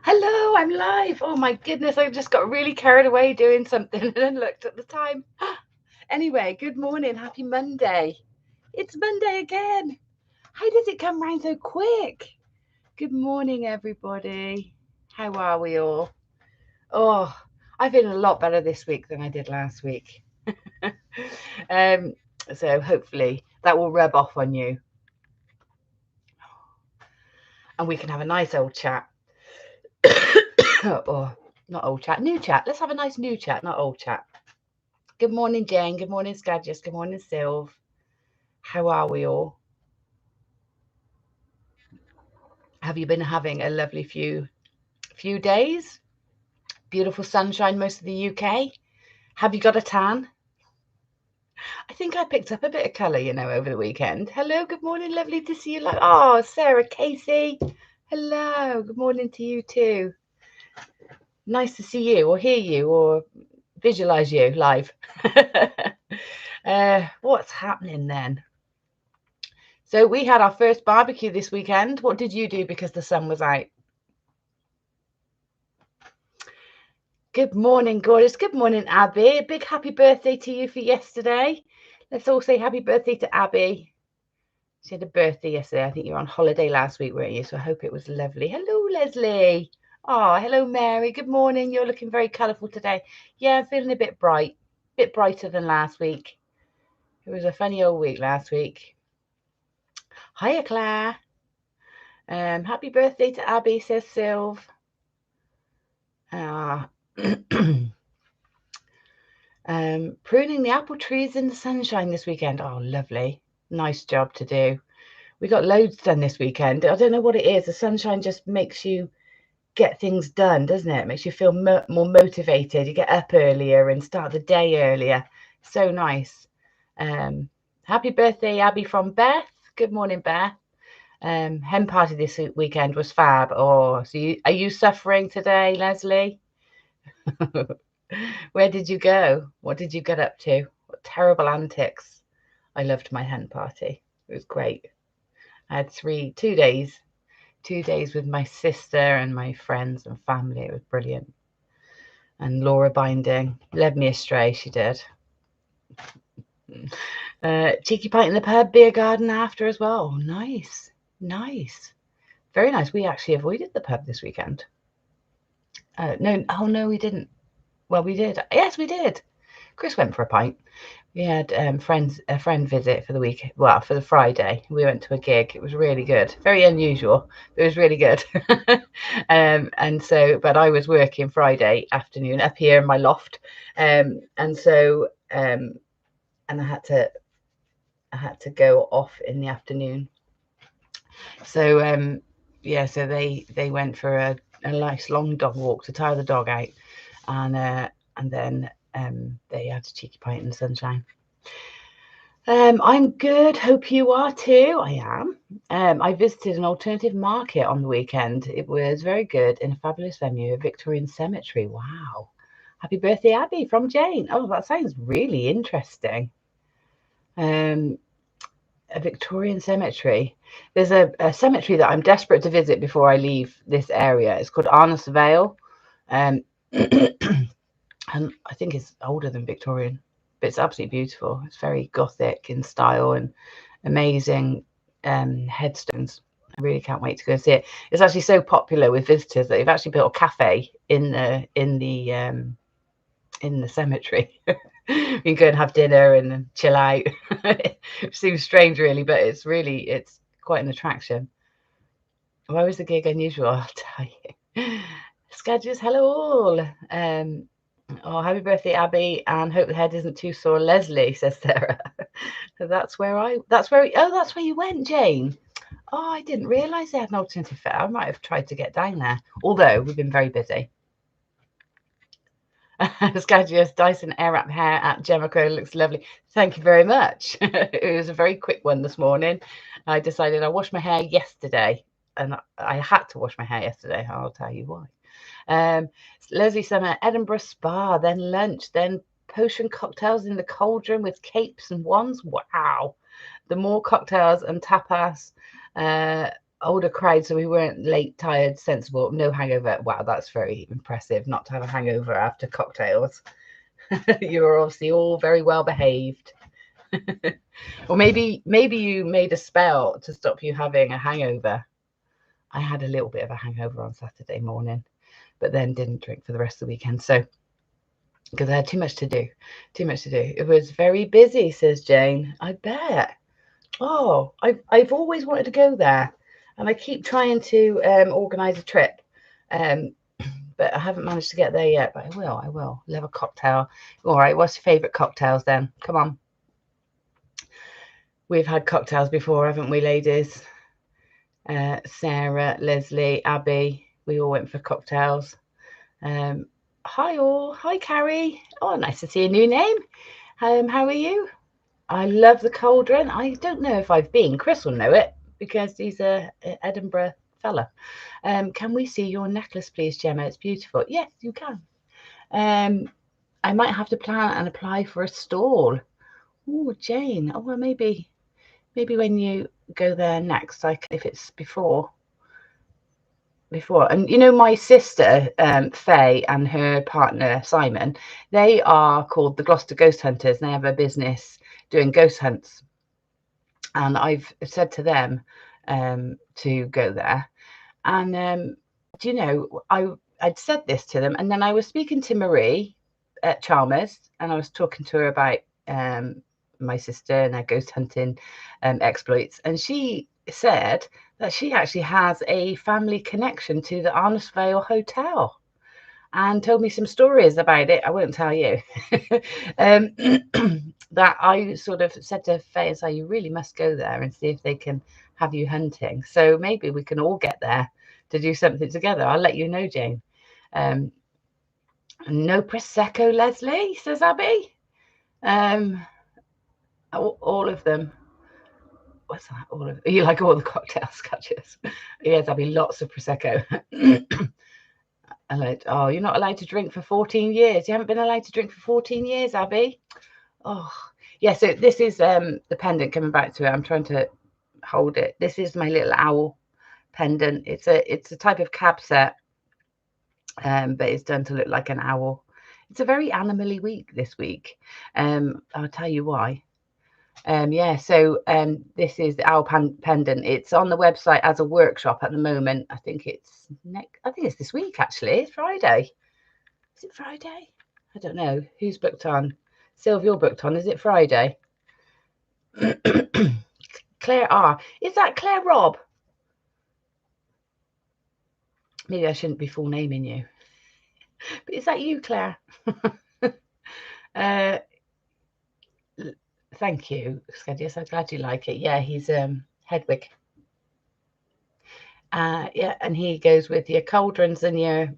Hello, I'm live. Oh my goodness, I just got really carried away doing something and then looked at the time. Anyway, good morning. Happy Monday. It's Monday again. How does it come round so quick? Good morning, everybody. How are we all? Oh, I feel a lot better this week than I did last week. um, so hopefully that will rub off on you and we can have a nice old chat. Or not old chat, new chat. Let's have a nice new chat, not old chat. Good morning, Jane. Good morning, Skadges. Good morning, Sylv. How are we all? Have you been having a lovely few days? Beautiful sunshine most of the UK. Have you got a tan? I think I picked up a bit of colour, over the weekend. Hello, good morning. Lovely to see you. Oh, Sarah, Casey. Hello, good morning to you too. Nice to see you or hear you or visualise you live. What's happening then? So we had our first barbecue this weekend. What did you do because the sun was out? Good morning, gorgeous. Good morning, Abby. A big happy birthday to you for yesterday. Let's all say happy birthday to Abby. She had a birthday yesterday. I think you were on holiday last week, weren't you? So I hope it was lovely. Hello, Leslie. Oh, hello, Mary. Good morning. You're looking very colourful today. Yeah, I'm feeling a bit bright. A bit brighter than last week. It was a funny old week last week. Hiya, Claire. Happy birthday to Abby, says Sylv. Pruning the apple trees in the sunshine this weekend. Oh, lovely. Nice job to do. We got loads done this weekend. I don't know what it is. The sunshine just makes you get things done, doesn't it? It makes you feel more motivated. You get up earlier and start the day earlier. So nice. Happy birthday, Abby, from Beth. Good morning, Beth. Hen party this weekend was fab. Oh, so are you suffering today, Leslie? Where did you go? What did you get up to? What terrible antics. I loved my hen party. It was great. I had 2 days with my sister and my friends and family. It was brilliant. And Laura Binding led me astray, she did. Cheeky pint in the pub, beer garden after as well. Nice. Very nice. We actually avoided the pub this weekend. No, we didn't. Well, we did. Yes, we did. Chris went for a pint. We had a friend visit for the week. Well, for the Friday, we went to a gig. It was really good. Very unusual. But it was really good. But I was working Friday afternoon up here in my loft, and I had to go off in the afternoon. So so they went for a nice long dog walk to tire the dog out, and then they had a cheeky pint in the sunshine. I'm good. Hope you are too. I am. I visited an alternative market on the weekend. It was very good in a fabulous venue, a Victorian cemetery. Wow. Happy birthday, Abby, from Jane. Oh, that sounds really interesting. A Victorian cemetery. There's a cemetery that I'm desperate to visit before I leave this area. It's called Arnos Vale. And I think it's older than Victorian, but it's absolutely beautiful. It's very Gothic in style and amazing headstones. I really can't wait to go see it. It's actually so popular with visitors that they've actually built a cafe in the cemetery. You can go and have dinner and chill out. It seems strange, really, but it's quite an attraction. Why was the gig unusual? I'll tell you. Skadges, hello all. Oh, happy birthday, Abby, and hope the head isn't too sore. Leslie, says Sarah. That's where you went, Jane. Oh, I didn't realise they had an alternative fair. I might have tried to get down there, although we've been very busy. Skadges, Dyson Airwrap hair at Gemma Crow looks lovely. Thank you very much. It was a very quick one this morning. I decided I washed my hair yesterday, and I had to wash my hair yesterday. I'll tell you why. Leslie Summer, Edinburgh Spa, then lunch, then potion cocktails in the cauldron with capes and wands. Wow. The more cocktails and tapas. older crowd, so we weren't late, tired, sensible, no hangover. Wow, that's very impressive, not to have a hangover after cocktails. You were obviously all very well behaved. Or maybe you made a spell to stop you having a hangover. I had a little bit of a hangover on Saturday morning, but then didn't drink for the rest of the weekend. So, because I had too much to do. It was very busy, says Jane. I bet. Oh, I've always wanted to go there, and I keep trying to organise a trip, but I haven't managed to get there yet. But I will. We'll have a cocktail. All right. What's your favourite cocktails then? Come on. We've had cocktails before, haven't we, ladies? Sarah, Leslie, Abby, we all went for cocktails. Hi all. Hi, Carrie. Oh, nice to see a new name. How are you? I love the cauldron. I don't know if I've been. Chris will know it because he's a Edinburgh fella. Can we see your necklace, please, Gemma? It's beautiful. Yes, you can. I might have to plan and apply for a stall. Oh, Jane. Oh, well, maybe when you go there next, like if it's before. And you know, my sister Faye and her partner Simon, they are called the Gloucester Ghost Hunters, and they have a business doing ghost hunts, and I've said to them to go there. And do you know, I'd said this to them, and then I was speaking to Marie at Chalmers, and I was talking to her about my sister and her ghost hunting exploits, and she said that she actually has a family connection to the Arnesvale Hotel, and told me some stories about it. I won't tell you. That I sort of said to Faye, and say, you really must go there and see if they can have you hunting. So maybe we can all get there to do something together. I'll let you know, Jane. No Prosecco, Leslie, says Abby. All of them. What's that? All of you like all the cocktail scotches? Yes, Abby, lots of Prosecco. Oh, you're not allowed to drink for 14 years. You haven't been allowed to drink for 14 years, Abby. Oh, yeah. So this is the pendant. Coming back to it, I'm trying to hold it. This is my little owl pendant. It's a type of cab set, but it's done to look like an owl. It's a very animally week this week. I'll tell you why. Yeah, so this is the owl pendant. It's on the website as a workshop at the moment. I think it's this week, actually. It's Friday. Is it Friday? I don't know. Who's booked on? Sylvia, you're booked on. Is it Friday? Claire R. Is that Claire Robb? Maybe I shouldn't be full naming you. But is that you, Claire? Thank you, Skedius. I'm glad you like it. Yeah, he's Hedwig. Yeah, and he goes with your cauldrons and your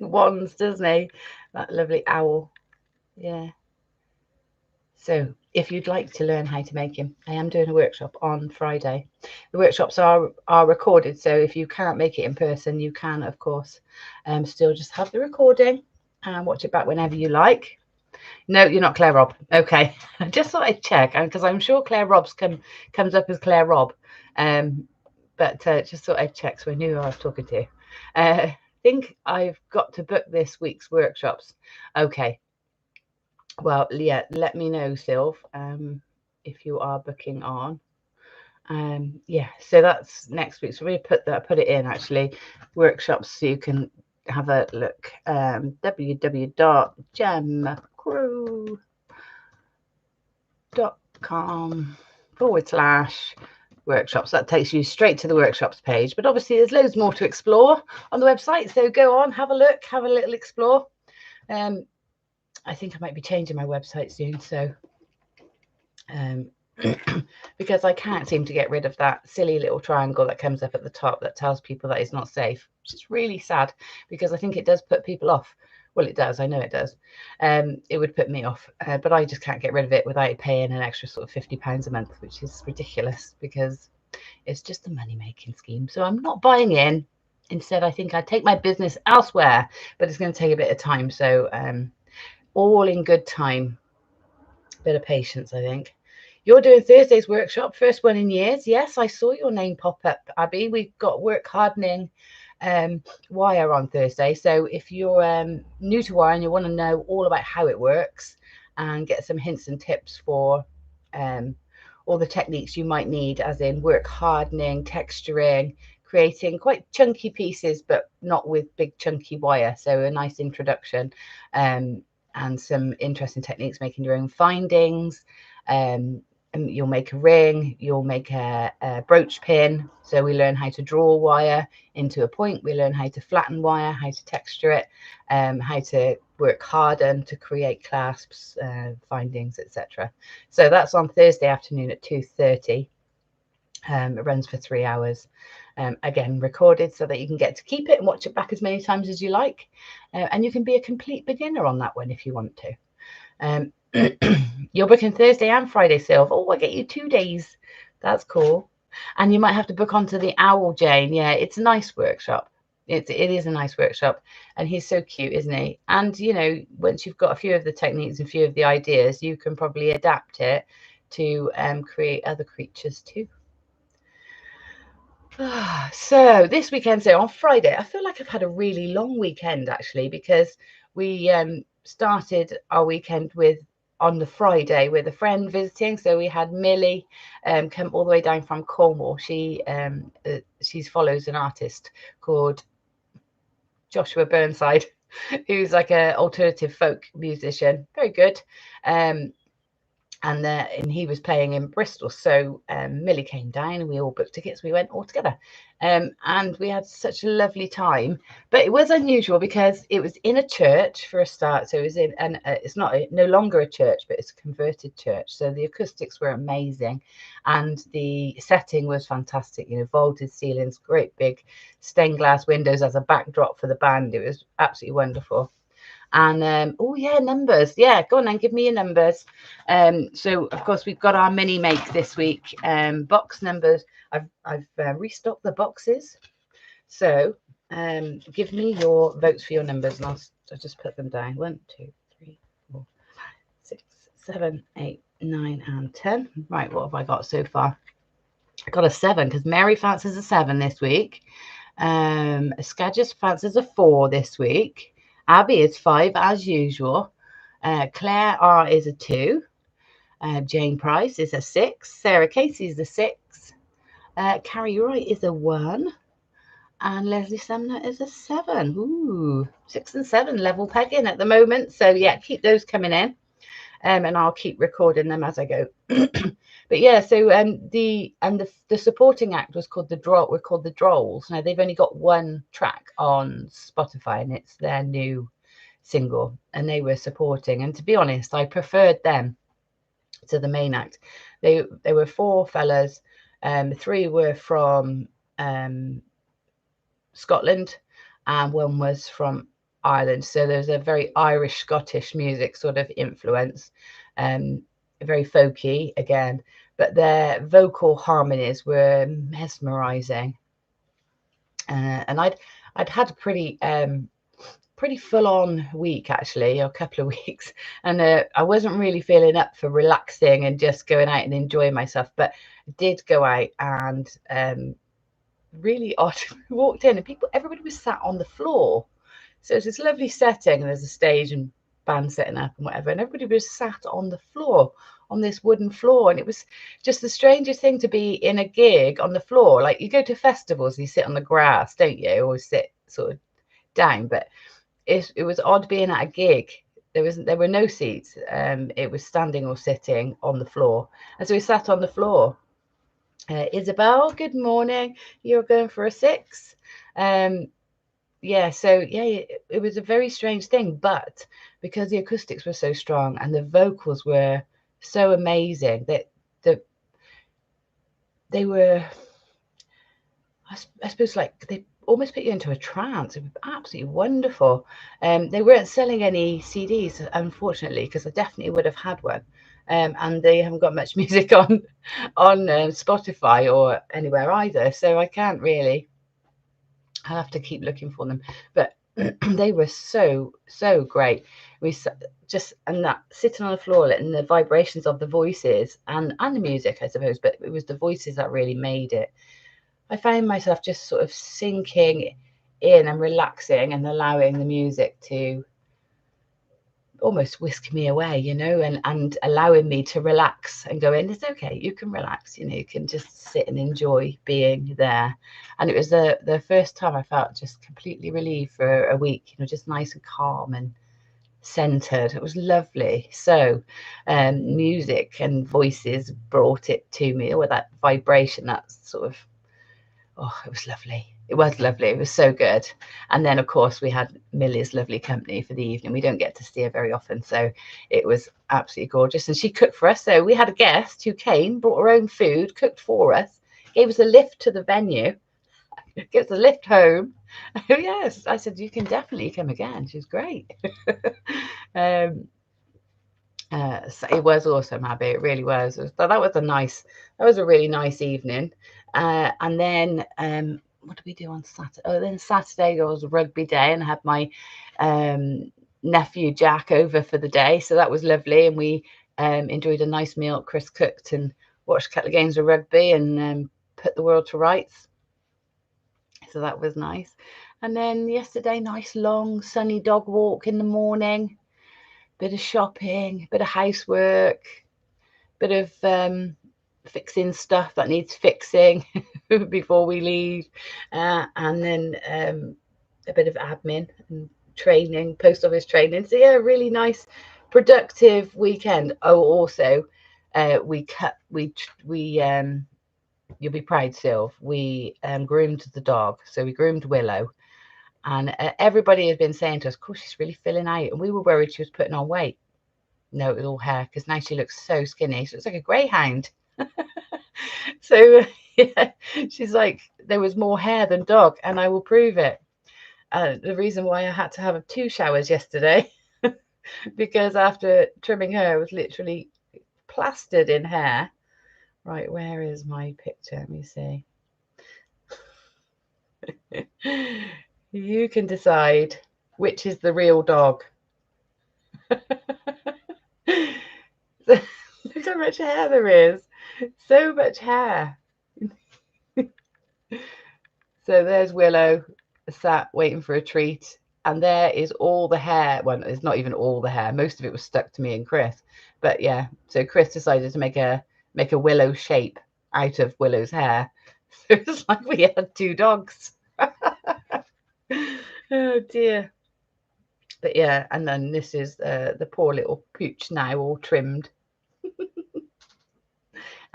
wands, doesn't he? That lovely owl. Yeah. So if you'd like to learn how to make him, I am doing a workshop on Friday. The workshops are recorded, so if you can't make it in person, you can, of course, still just have the recording and watch it back whenever you like. No, you're not Claire Robb. Okay. I just thought I'd check, because I'm sure Claire Robb's comes up as Claire Robb. But just thought I'd check, so I knew who I was talking to. I think I've got to book this week's workshops. Okay. Well, yeah, let me know, Sylv, if you are booking on. Yeah, so that's next week. So we put it in, actually, workshops, so you can have a look. www.gemmacrow.com/workshops. That takes you straight to the workshops page, but obviously there's loads more to explore on the website, so go on, have a look, have a little explore. I think I might be changing my website soon, so because I can't seem to get rid of that silly little triangle that comes up at the top that tells people that it's not safe, which is really sad, because I think it does put people off. Well, it does. I know it does. It would put me off, but I just can't get rid of it without paying an extra sort of £50 a month, which is ridiculous, because it's just a money-making scheme. So I'm not buying in. Instead, I think I'd take my business elsewhere, but it's going to take a bit of time. So all in good time. Bit of patience, I think. You're doing Thursday's workshop, first one in years. Yes, I saw your name pop up, Abby. We've got work hardening wire on Thursday. So if you're new to wire and you want to know all about how it works and get some hints and tips for all the techniques you might need, as in work hardening, texturing, creating quite chunky pieces, but not with big chunky wire. So a nice introduction and some interesting techniques, making your own findings. And you'll make a ring, you'll make a brooch pin. So we learn how to draw wire into a point. We learn how to flatten wire, how to texture it, how to work harden to create clasps, findings, etc. So that's on Thursday afternoon at 2:30. It runs for 3 hours. Again, recorded so that you can get to keep it and watch it back as many times as you like. And you can be a complete beginner on that one if you want to. You're booking Thursday and Friday sale. Oh, I get you 2 days. That's cool. And you might have to book onto the Owl, Jane. Yeah, it's a nice workshop. It is a nice workshop, and he's so cute, isn't he? And you know, once you've got a few of the techniques and a few of the ideas, you can probably adapt it to create other creatures too. So this weekend, so on Friday, I feel like I've had a really long weekend actually, because we started our weekend with on the Friday with a friend visiting. So we had Millie come all the way down from Cornwall. She follows an artist called Joshua Burnside, who's like an alternative folk musician, very good. And he was playing in Bristol. So Millie came down and we all booked tickets. We went all together and we had such a lovely time. But it was unusual because it was in a church for a start. So it was in, and it's no longer a church, but it's a converted church. So the acoustics were amazing and the setting was fantastic. You know, vaulted ceilings, great big stained glass windows as a backdrop for the band. It was absolutely wonderful. And oh yeah, numbers. Yeah, go on and give me your numbers. So of course we've got our mini make this week. Box numbers. I've restocked the boxes. So give me your votes for your numbers, and I'll just put them down. 1, 2, 3, 4, 5, 6, 7, 8, 9, and 10. Right, what have I got so far? I got a 7 because Mary fancies a 7 this week. Skagis fancies a 4 this week. Abby is 5 as usual. Claire R is a 2. Jane Price is a 6. Sarah Casey is a 6. Carrie Wright is a 1. And Leslie Sumner is a 7. Ooh, 6 and 7 level pegging at the moment. So yeah, keep those coming in. And I'll keep recording them as I go. But yeah, so the supporting act was called we're called the Drolls. Now they've only got one track on Spotify and it's their new single, and they were supporting. And to be honest, I preferred them to the main act. They were 4 fellas. 3 were from Scotland and 1 was from Ireland. So there's a very Irish Scottish music sort of influence, very folky again, but their vocal harmonies were mesmerizing. And I'd had a pretty full-on week actually, or a couple of weeks, and I wasn't really feeling up for relaxing and just going out and enjoying myself, but I did go out and really odd. We walked in and everybody was sat on the floor. So it's this lovely setting and there's a stage and band setting up and whatever, and everybody was sat on the floor, on this wooden floor, and it was just the strangest thing to be in a gig on the floor. Like you go to festivals and you sit on the grass, don't you, or sit sort of down, but it was odd being at a gig. There were no seats. It was standing or sitting on the floor, and so we sat on the floor. Isabel, good morning. You're going for a 6. Yeah, so yeah, it was a very strange thing, but because the acoustics were so strong and the vocals were so amazing that they were, I suppose, like they almost put you into a trance. It was absolutely wonderful. They weren't selling any CDs, unfortunately, because I definitely would have had one. And they haven't got much music on Spotify or anywhere either, so I can't really. I'll have to keep looking for them. But They were so great. We just, and that sitting on the floor and the vibrations of the voices and the music, I suppose, but it was the voices that really made it. I found myself just sort of sinking in and relaxing and allowing the music to almost whisk me away, you know, and allowing me to relax and go in. It's okay, you can relax, you know, you can just sit and enjoy being there. And it was the first time I felt just completely relieved for a week, you know, just nice and calm and centered. It was lovely. So music and voices brought it to me, or that vibration, that sort of, oh, it was lovely. It was lovely. It was so good. And then, of course, we had Millie's lovely company for the evening. We don't get to see her very often, so it was absolutely gorgeous. And she cooked for us. So we had a guest who came, brought her own food, cooked for us, gave us a lift to the venue, gave us a lift home. Oh, yes. I said, you can definitely come again. She was great. So it was awesome, Abby. It really was. That was a really nice evening. And then what did we do on Saturday? Oh, then Saturday was rugby day, and I had my nephew Jack over for the day, so that was lovely. And we enjoyed a nice meal. Chris cooked and watched a couple of games of rugby and put the world to rights. So that was nice. And then yesterday, nice long sunny dog walk in the morning. Bit of shopping, bit of housework, bit of fixing stuff that needs fixing before we leave, and then a bit of admin and training, post office training. So yeah, really nice, productive weekend. Oh, also, we you'll be proud, Sylv. We groomed the dog, so we groomed Willow. And everybody has been saying to us, "Course, she's really filling out," and we were worried she was putting on weight. No, it was all hair, because now she looks so skinny. She looks like a greyhound. So yeah, she's like, there was more hair than dog, and I will prove it. The reason why I had to have 2 showers yesterday, because after trimming her, I was literally plastered in hair. Right, where is my picture? Let me see. You can decide which is the real dog. Look how much hair there is. So much hair. So there's Willow sat waiting for a treat, and there is all the hair. Well, it's not even all the hair. Most of it was stuck to me and Chris. But yeah, so Chris decided to make a Willow shape out of Willow's hair. So it's like we had 2 dogs. Oh dear. But yeah, and then this is the poor little pooch now, all trimmed.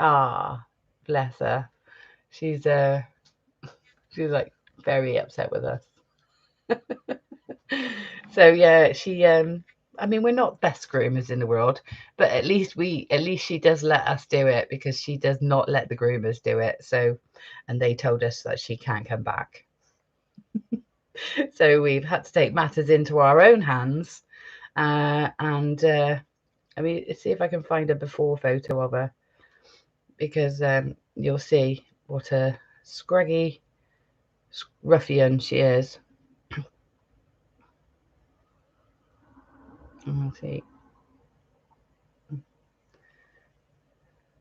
Ah, bless her. She's like very upset with us. So yeah, she I mean, we're not best groomers in the world, but at least she does let us do it, because she does not let the groomers do it. So, and they told us that she can't come back. So we've had to take matters into our own hands. And I mean, let's see if I can find a before photo of her, because you'll see what a scraggy ruffian she is. Let's see.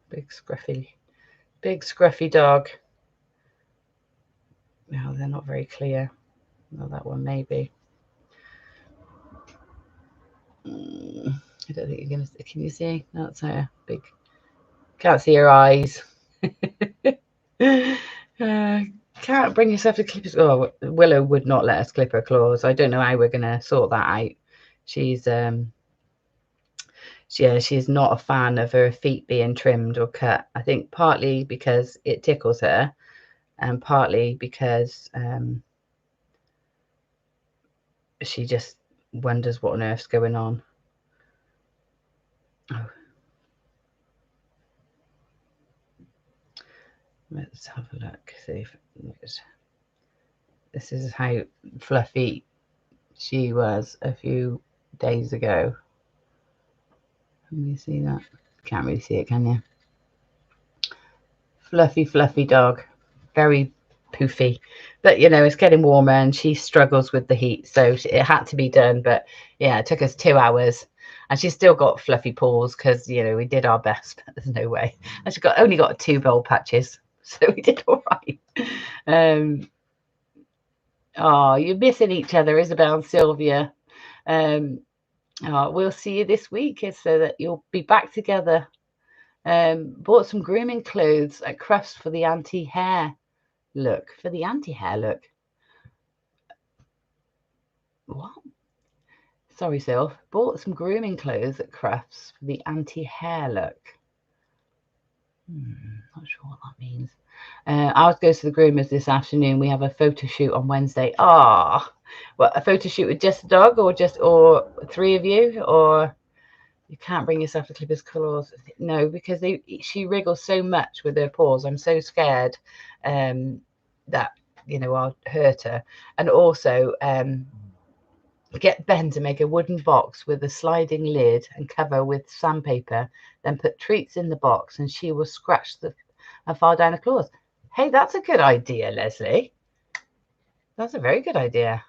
Big scruffy dog. No, they're not very clear. Well, that one maybe. I don't think you're gonna. Can you see? That's a big. Can't see her eyes. Can't bring yourself to clip his. Oh, Willow would not let us clip her claws. I don't know how we're gonna sort that out. She's she's not a fan of her feet being trimmed or cut. I think partly because it tickles her, and partly because she just wonders what on earth's going on. Oh. Let's have a look. See if this is how fluffy she was a few days ago. Can you see that? Can't really see it, can you? Fluffy dog. Very poofy. But you know, it's getting warmer and she struggles with the heat, so it had to be done. But yeah, it took us 2 hours, and she's still got fluffy paws because you know we did our best. There's no way, and she only got 2 bold patches, so we did all right. Oh, you're missing each other, Isabel and Sylvia. We'll see you this week so that you'll be back together. Bought some grooming clothes at Crufts for the anti-hair look. What? Sorry, Sylv. Bought some grooming clothes at Crufts for the anti-hair look. Not sure what that means. I was going to the groomers this afternoon. We have a photo shoot on Wednesday. Well, a photo shoot with just a dog, or 3 of you, or you can't bring yourself to clip his claws? No, because she wriggles so much with her paws. I'm so scared that you know I'll hurt her. And also get Ben to make a wooden box with a sliding lid and cover with sandpaper, then put treats in the box, and she will scratch and fall down her claws. Hey, that's a good idea, Leslie. That's a very good idea.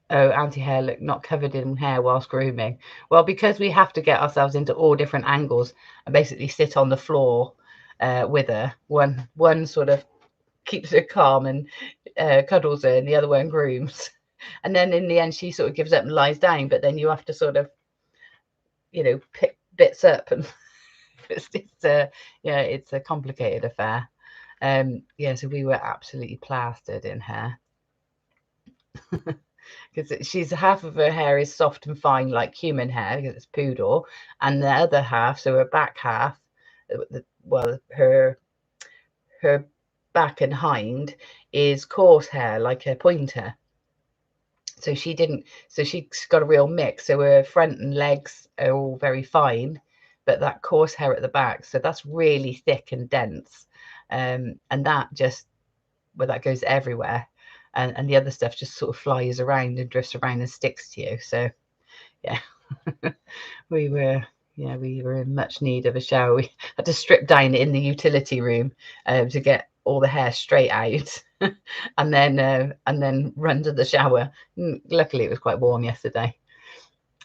Oh, anti-hair look, not covered in hair whilst grooming. Well, because we have to get ourselves into all different angles and basically sit on the floor with her. One sort of keeps her calm and cuddles her, and the other one grooms. And then in the end, she sort of gives up and lies down. But then you have to sort of, you know, pick bits up, and it's a complicated affair. So we were absolutely plastered in hair. Because she's half of her hair is soft and fine like human hair because it's poodle, and the other half, so her back half, her back and hind is coarse hair like a pointer. So she's got a real mix. So her front and legs are all very fine, but that coarse hair at the back, so that's really thick and dense, and that goes everywhere. And the other stuff just sort of flies around and drifts around and sticks to you. So yeah, we were in much need of a shower. We had to strip down in the utility room to get all the hair straight out, and then run to the shower. Luckily, it was quite warm yesterday.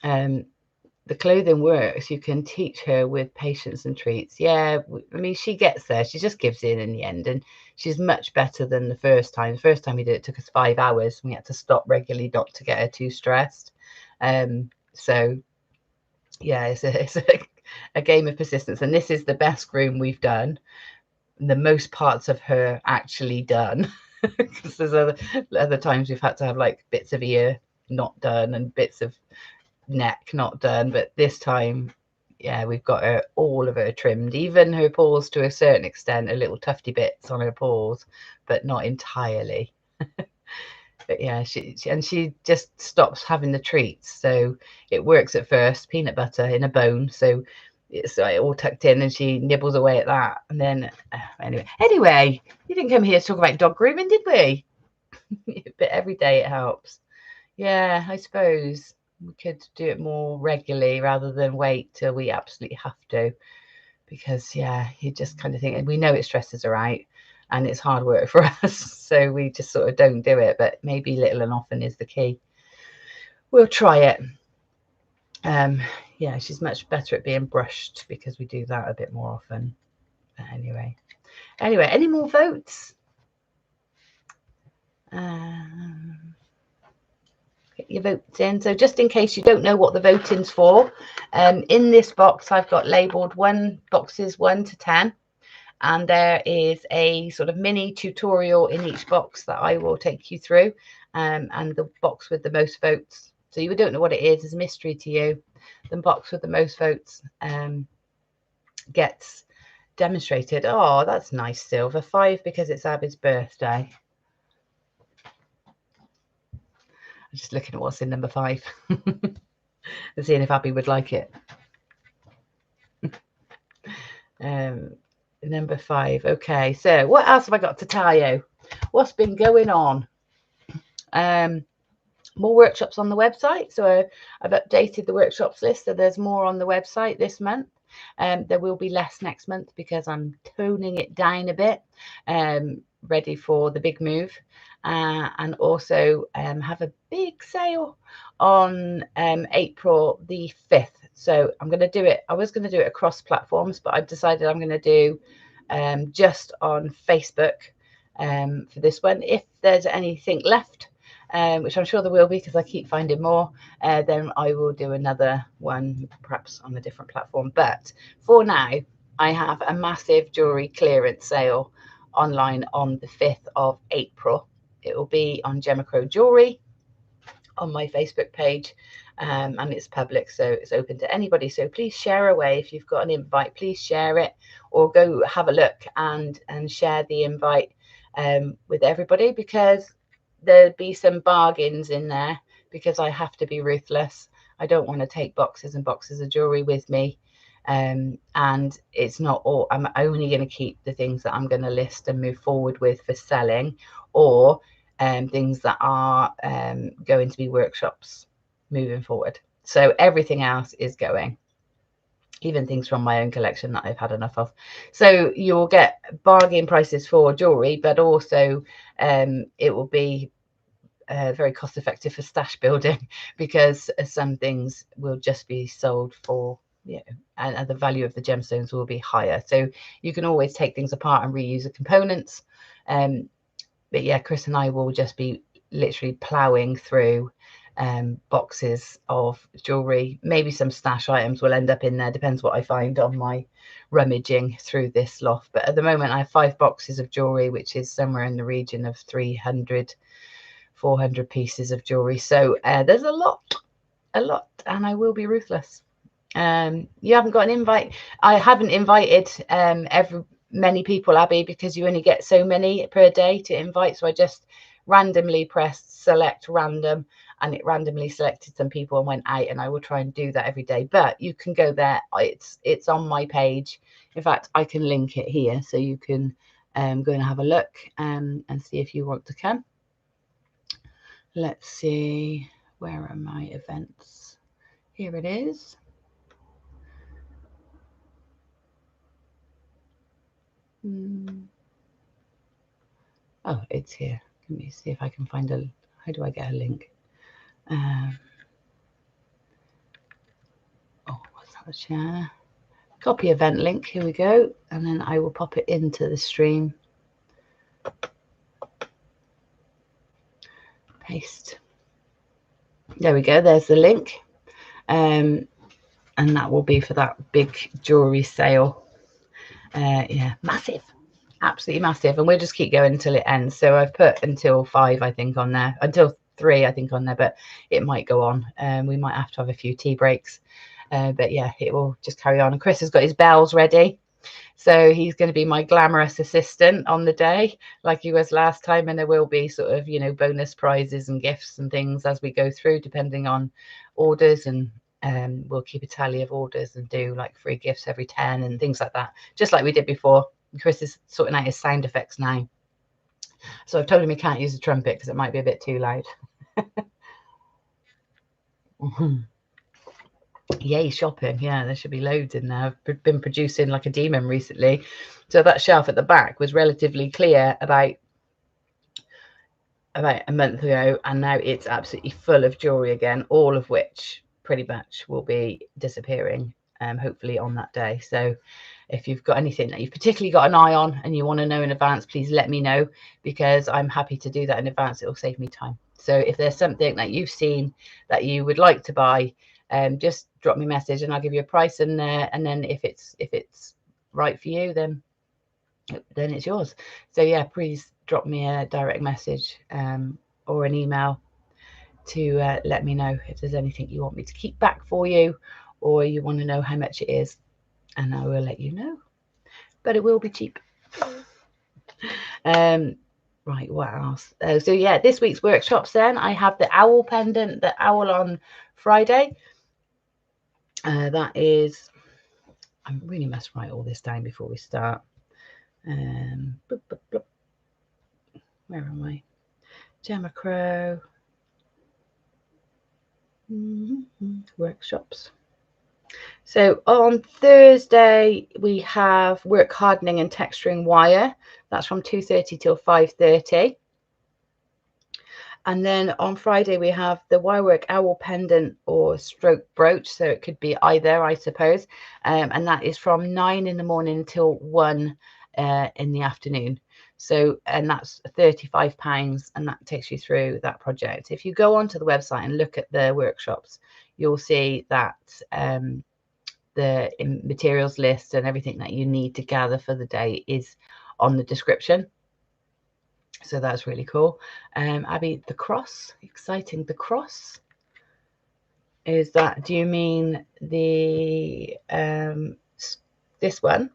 The clothing works. You can teach her with patience and treats. Yeah, I mean, she gets there. She just gives in the end, and she's much better than the first time. The first time we did it took us 5 hours. We had to stop regularly not to get her too stressed. So yeah, it's a game of persistence, and this is the best groom we've done. The most parts of her actually done, because there's other times we've had to have like bits of ear not done and bits of neck not done, but this time we've got all of her trimmed, even her paws to a certain extent, a little tufty bits on her paws, but not entirely. But yeah, she just stops having the treats, so it works at first. Peanut butter in a bone, so it's all tucked in, and she nibbles away at that. And then anyway, you didn't come here to talk about dog grooming, did we? But every day it helps. Yeah, I suppose we could do it more regularly rather than wait till we absolutely have to, because you just kind of think, and we know it stresses her out and it's hard work for us, so we just sort of don't do it. But maybe little and often is the key. We'll try it. She's much better at being brushed because we do that a bit more often. But anyway, any more votes? Get your votes in. So just in case you don't know what the voting's for, in this box I've got labeled boxes 1 to 10, and there is a sort of mini tutorial in each box that I will take you through, and the box with the most votes, so you don't know what it is a mystery to you. The box with the most votes gets demonstrated. Oh, that's nice. Silver 5 because it's Abby's birthday. I'm just looking at what's in number 5 and seeing if Abby would like it. Number 5. Okay, so what else have I got to tell you? What's been going on? More workshops on the website. So I've updated the workshops list, so there's more on the website this month. There will be less next month because I'm toning it down a bit, ready for the big move, and also have a big sale on April the 5th. So I'm going to do it. I was going to do it across platforms, but I've decided I'm going to do just on Facebook for this one. If there's anything left, which I'm sure there will be because I keep finding more, then I will do another one perhaps on a different platform. But for now, I have a massive jewellery clearance sale online on the 5th of April. It will be on Gemma Crow Jewellery on my Facebook page, and it's public, so it's open to anybody. So please share away. If you've got an invite, please share it, or go have a look and share the invite with everybody, because there'll be some bargains in there, because I have to be ruthless. I don't want to take boxes and boxes of jewelry with me, and it's not all. I'm only going to keep the things that I'm going to list and move forward with for selling, or things that are going to be workshops moving forward. So everything else is going, even things from my own collection that I've had enough of. So you'll get bargain prices for jewelry, but also it will be very cost effective for stash building, because some things will just be sold for, you know, and the value of the gemstones will be higher. So you can always take things apart and reuse the components. But yeah, Chris and I will just be literally ploughing through boxes of jewelry. Maybe some stash items will end up in there, depends what I find on my rummaging through this loft. But at the moment I have 5 boxes of jewelry, which is somewhere in the region of 300, 400 pieces of jewelry. So there's a lot, and I will be ruthless. You haven't got an invite. I haven't invited many people, Abby, because you only get so many per day to invite. So I just randomly pressed select random, and it randomly selected some people and went out, and I will try and do that every day. But you can go there. It's on my page. In fact, I can link it here, so you can go and have a look and see if you want to come. Let's see, where are my events? Here it is. Oh, it's here. Let me see if I can find a. How do I get a link? Oh, what's that? Share. Copy event link. Here we go. And then I will pop it into the stream. Paste. There we go. There's the link. And that will be for that big jewelry sale. Yeah, massive. Absolutely massive, and we'll just keep going until it ends. So I've put until 5, I think, on there, until 3, I think, on there, but it might go on. We might have to have a few tea breaks, but yeah, it will just carry on. And Chris has got his bells ready, so he's going to be my glamorous assistant on the day, like he was last time. And there will be sort of, you know, bonus prizes and gifts and things as we go through, depending on orders, and we'll keep a tally of orders and do like free gifts every 10 and things like that, just like we did before. Chris is sorting out his sound effects now, so I've told him he can't use the trumpet because it might be a bit too loud. Yay, shopping. Yeah, there should be loads in there. I've been producing like a demon recently, so that shelf at the back was relatively clear about a month ago, and now it's absolutely full of jewelry again, all of which pretty much will be disappearing hopefully on that day. So if you've got anything that you've particularly got an eye on and you want to know in advance, please let me know, because I'm happy to do that in advance. It will save me time. So if there's something that you've seen that you would like to buy, just drop me a message and I'll give you a price, and then if it's right for you, then it's yours. So yeah, please drop me a direct message or an email to let me know if there's anything you want me to keep back for you, or you want to know how much it is, and I will let you know. But it will be cheap. Right, what else? So yeah, this week's workshops, then I have the owl pendant, the owl on Friday. That is, I really must write all this down before we start. Where am I? Gemma Crow. Workshops. So on Thursday we have work hardening and texturing wire. That's from 2:30 till 5:30. And then on Friday we have the wirework owl pendant or stroke brooch. So it could be either, I suppose. And that is from 9 in the morning until 1 in the afternoon. So, and that's £35, and that takes you through that project. If you go onto the website and look at the workshops, you'll see that the materials list and everything that you need to gather for the day is on the description. So that's really cool. Abby, the cross, exciting. The cross, is that, do you mean the this one?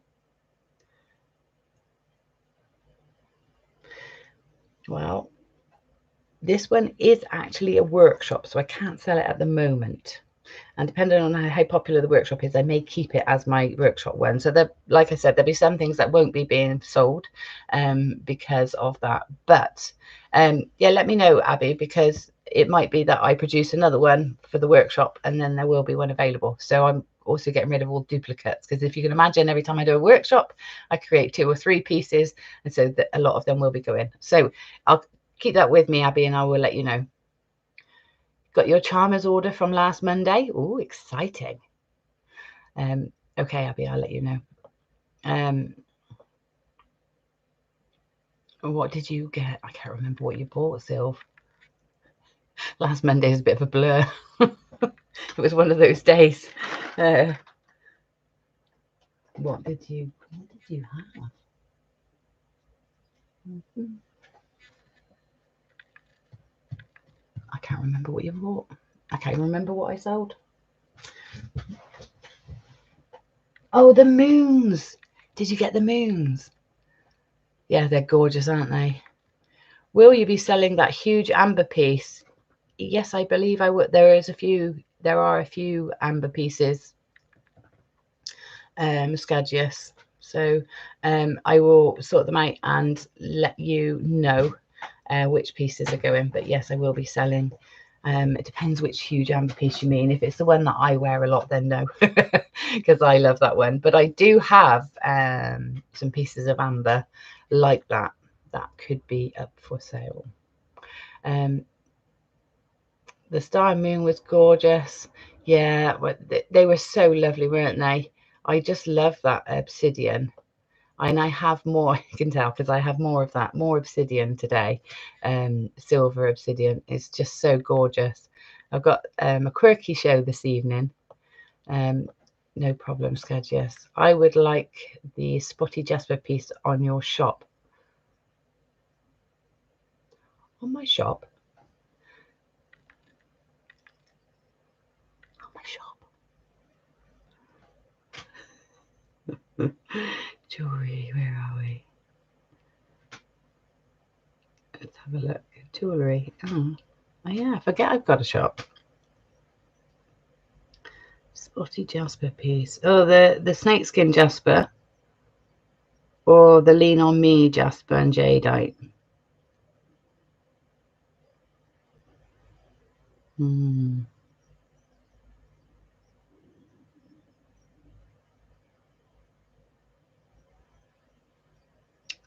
Well, this one is actually a workshop, so I can't sell it at the moment. And depending on how popular the workshop is, I may keep it as my workshop one. So there, like I said, there'll be some things that won't be being sold because of that. But yeah, let me know, Abby, because it might be that I produce another one for the workshop and then there will be one available. So I'm also getting rid of all duplicates, because if you can imagine, every time I do a workshop, I create 2 or 3 pieces, and so a lot of them will be going. So I'll keep that with me, Abby, and I will let you know. Got your Charmers order from last Monday. Oh, exciting. Okay, Abby, I'll let you know. What did you get? I can't remember what you bought, Sylv. Last Monday is a bit of a blur. It was one of those days. What did you have? I can't remember what you bought. I can't remember what I sold. Oh, the moons. Did you get the moons? Yeah, they're gorgeous, aren't they? Will you be selling that huge amber piece? Yes, I believe I would. There are a few amber pieces, Scagius. So I will sort them out and let you know which pieces are going. But yes, I will be selling. It depends which huge amber piece you mean. If it's the one that I wear a lot, then no, because I love that one. But I do have some pieces of amber like that could be up for sale. The star and moon was gorgeous. Yeah, they were so lovely, weren't they? I just love that obsidian. And I have more, you can tell, because I have more of that, more obsidian today. Silver obsidian is just so gorgeous. I've got a quirky show this evening. No problem, Scud, yes. I would like the spotty jasper piece on your shop. On my shop? Jewellery, where are we? Let's have a look. Jewellery. Oh yeah, I forget I've got a shop. Spotty jasper piece. Oh, the snakeskin jasper, or the lean on me jasper and jadeite.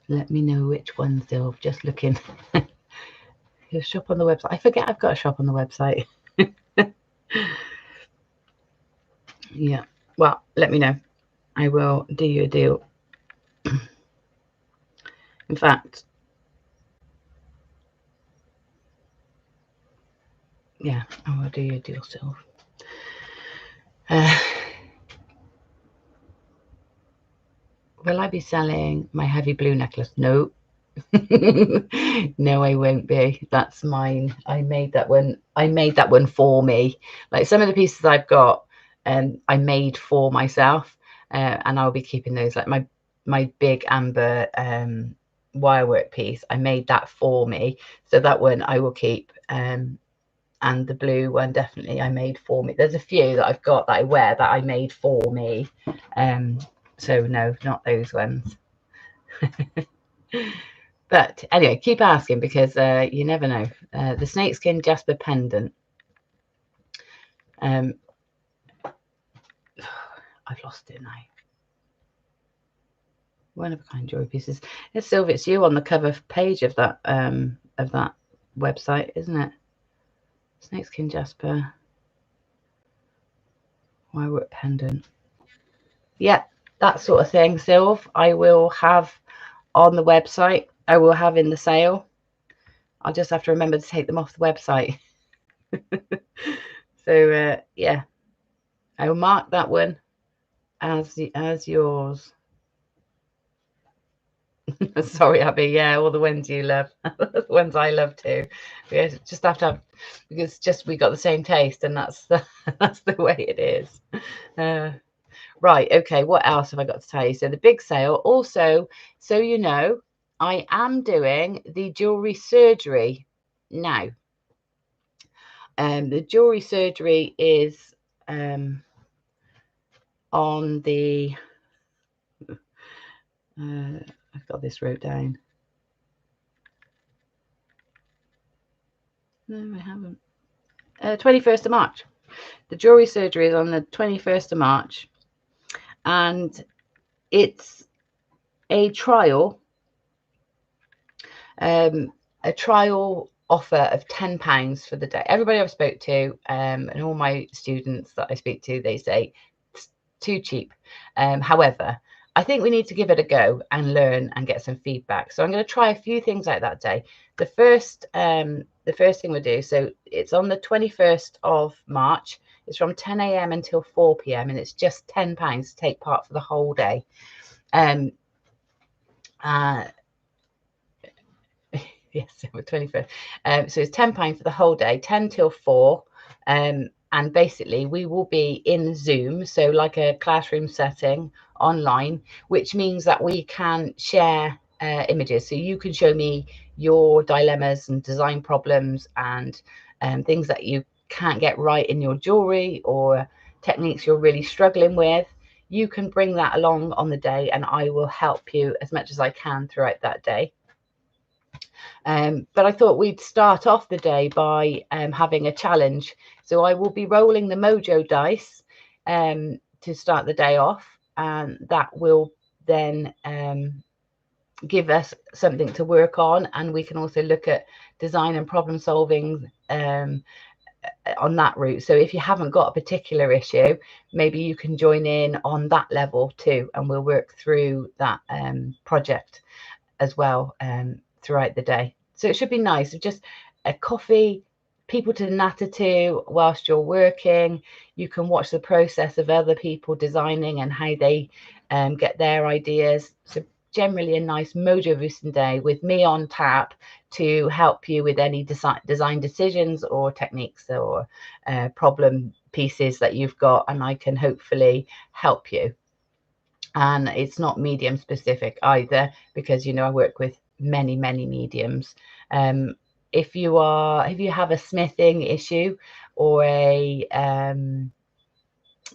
Let me know which ones they'll just looking. Your shop on the website. I forget I've got a shop on the website. Yeah. Well, let me know. I will do you a deal. In fact, yeah, I will do you a deal still. Will I be selling my heavy blue necklace? No. No, I won't be. That's mine. I made that one. I made that one for me. Like some of the pieces I've got, I made for myself, and I'll be keeping those. Like my big amber wirework piece, I made that for me. So that one I will keep. And the blue one definitely I made for me. There's a few that I've got that I wear that I made for me. So no, not those ones. But anyway, keep asking, because you never know. The snakeskin jasper pendant. I've lost it now. One of a kind jewelry pieces. It's Sylvia, it's you on the cover page of that website, isn't it? Snakeskin Jasper. Why work pendant? Yeah, that sort of thing, Sylv. I will have on the website. I will have in the sale. I'll just have to remember to take them off the website. So yeah, I will mark that one as yours. Sorry, Abby. Yeah, all the ones you love, the ones I love too. We just have to have, because just we got the same taste, and that's that's the way it is. Right. Okay. What else have I got to tell you? So the big sale. Also, so you know, I am doing the jewelry surgery now. The jewelry surgery is on the. I've got this wrote down. No, I haven't. 21st of March. The jewelry surgery is on the 21st of March, and it's a trial. A trial offer of £10 for the day. Everybody I've spoke to, and all my students that I speak to, they say it's too cheap. However, I think we need to give it a go and learn and get some feedback. So I'm going to try a few things out that day. The first thing we'll do, so it's on the 21st of March. It's from 10 a.m. until 4 p.m. and it's just £10 to take part for the whole day. Yes, the 21st. So it's £10 for the whole day, 10 till 4. And basically we will be in Zoom, so like a classroom setting online, which means that we can share images. So you can show me your dilemmas and design problems and things that you can't get right in your jewelry, or techniques you're really struggling with. You can bring that along on the day, and I will help you as much as I can throughout that day. But I thought we'd start off the day by having a challenge. So I will be rolling the Mojo dice to start the day off, and that will then give us something to work on, and we can also look at design and problem solving on that route. So if you haven't got a particular issue, maybe you can join in on that level too, and we'll work through that project as well throughout the day. So it should be nice. Just a coffee, people to natter to whilst you're working. You can watch the process of other people designing and how they get their ideas. So generally a nice mojo boosting day with me on tap to help you with any design decisions or techniques or problem pieces that you've got, and I can hopefully help you. And it's not medium specific either, because you know I work with many mediums. If you have a smithing issue or a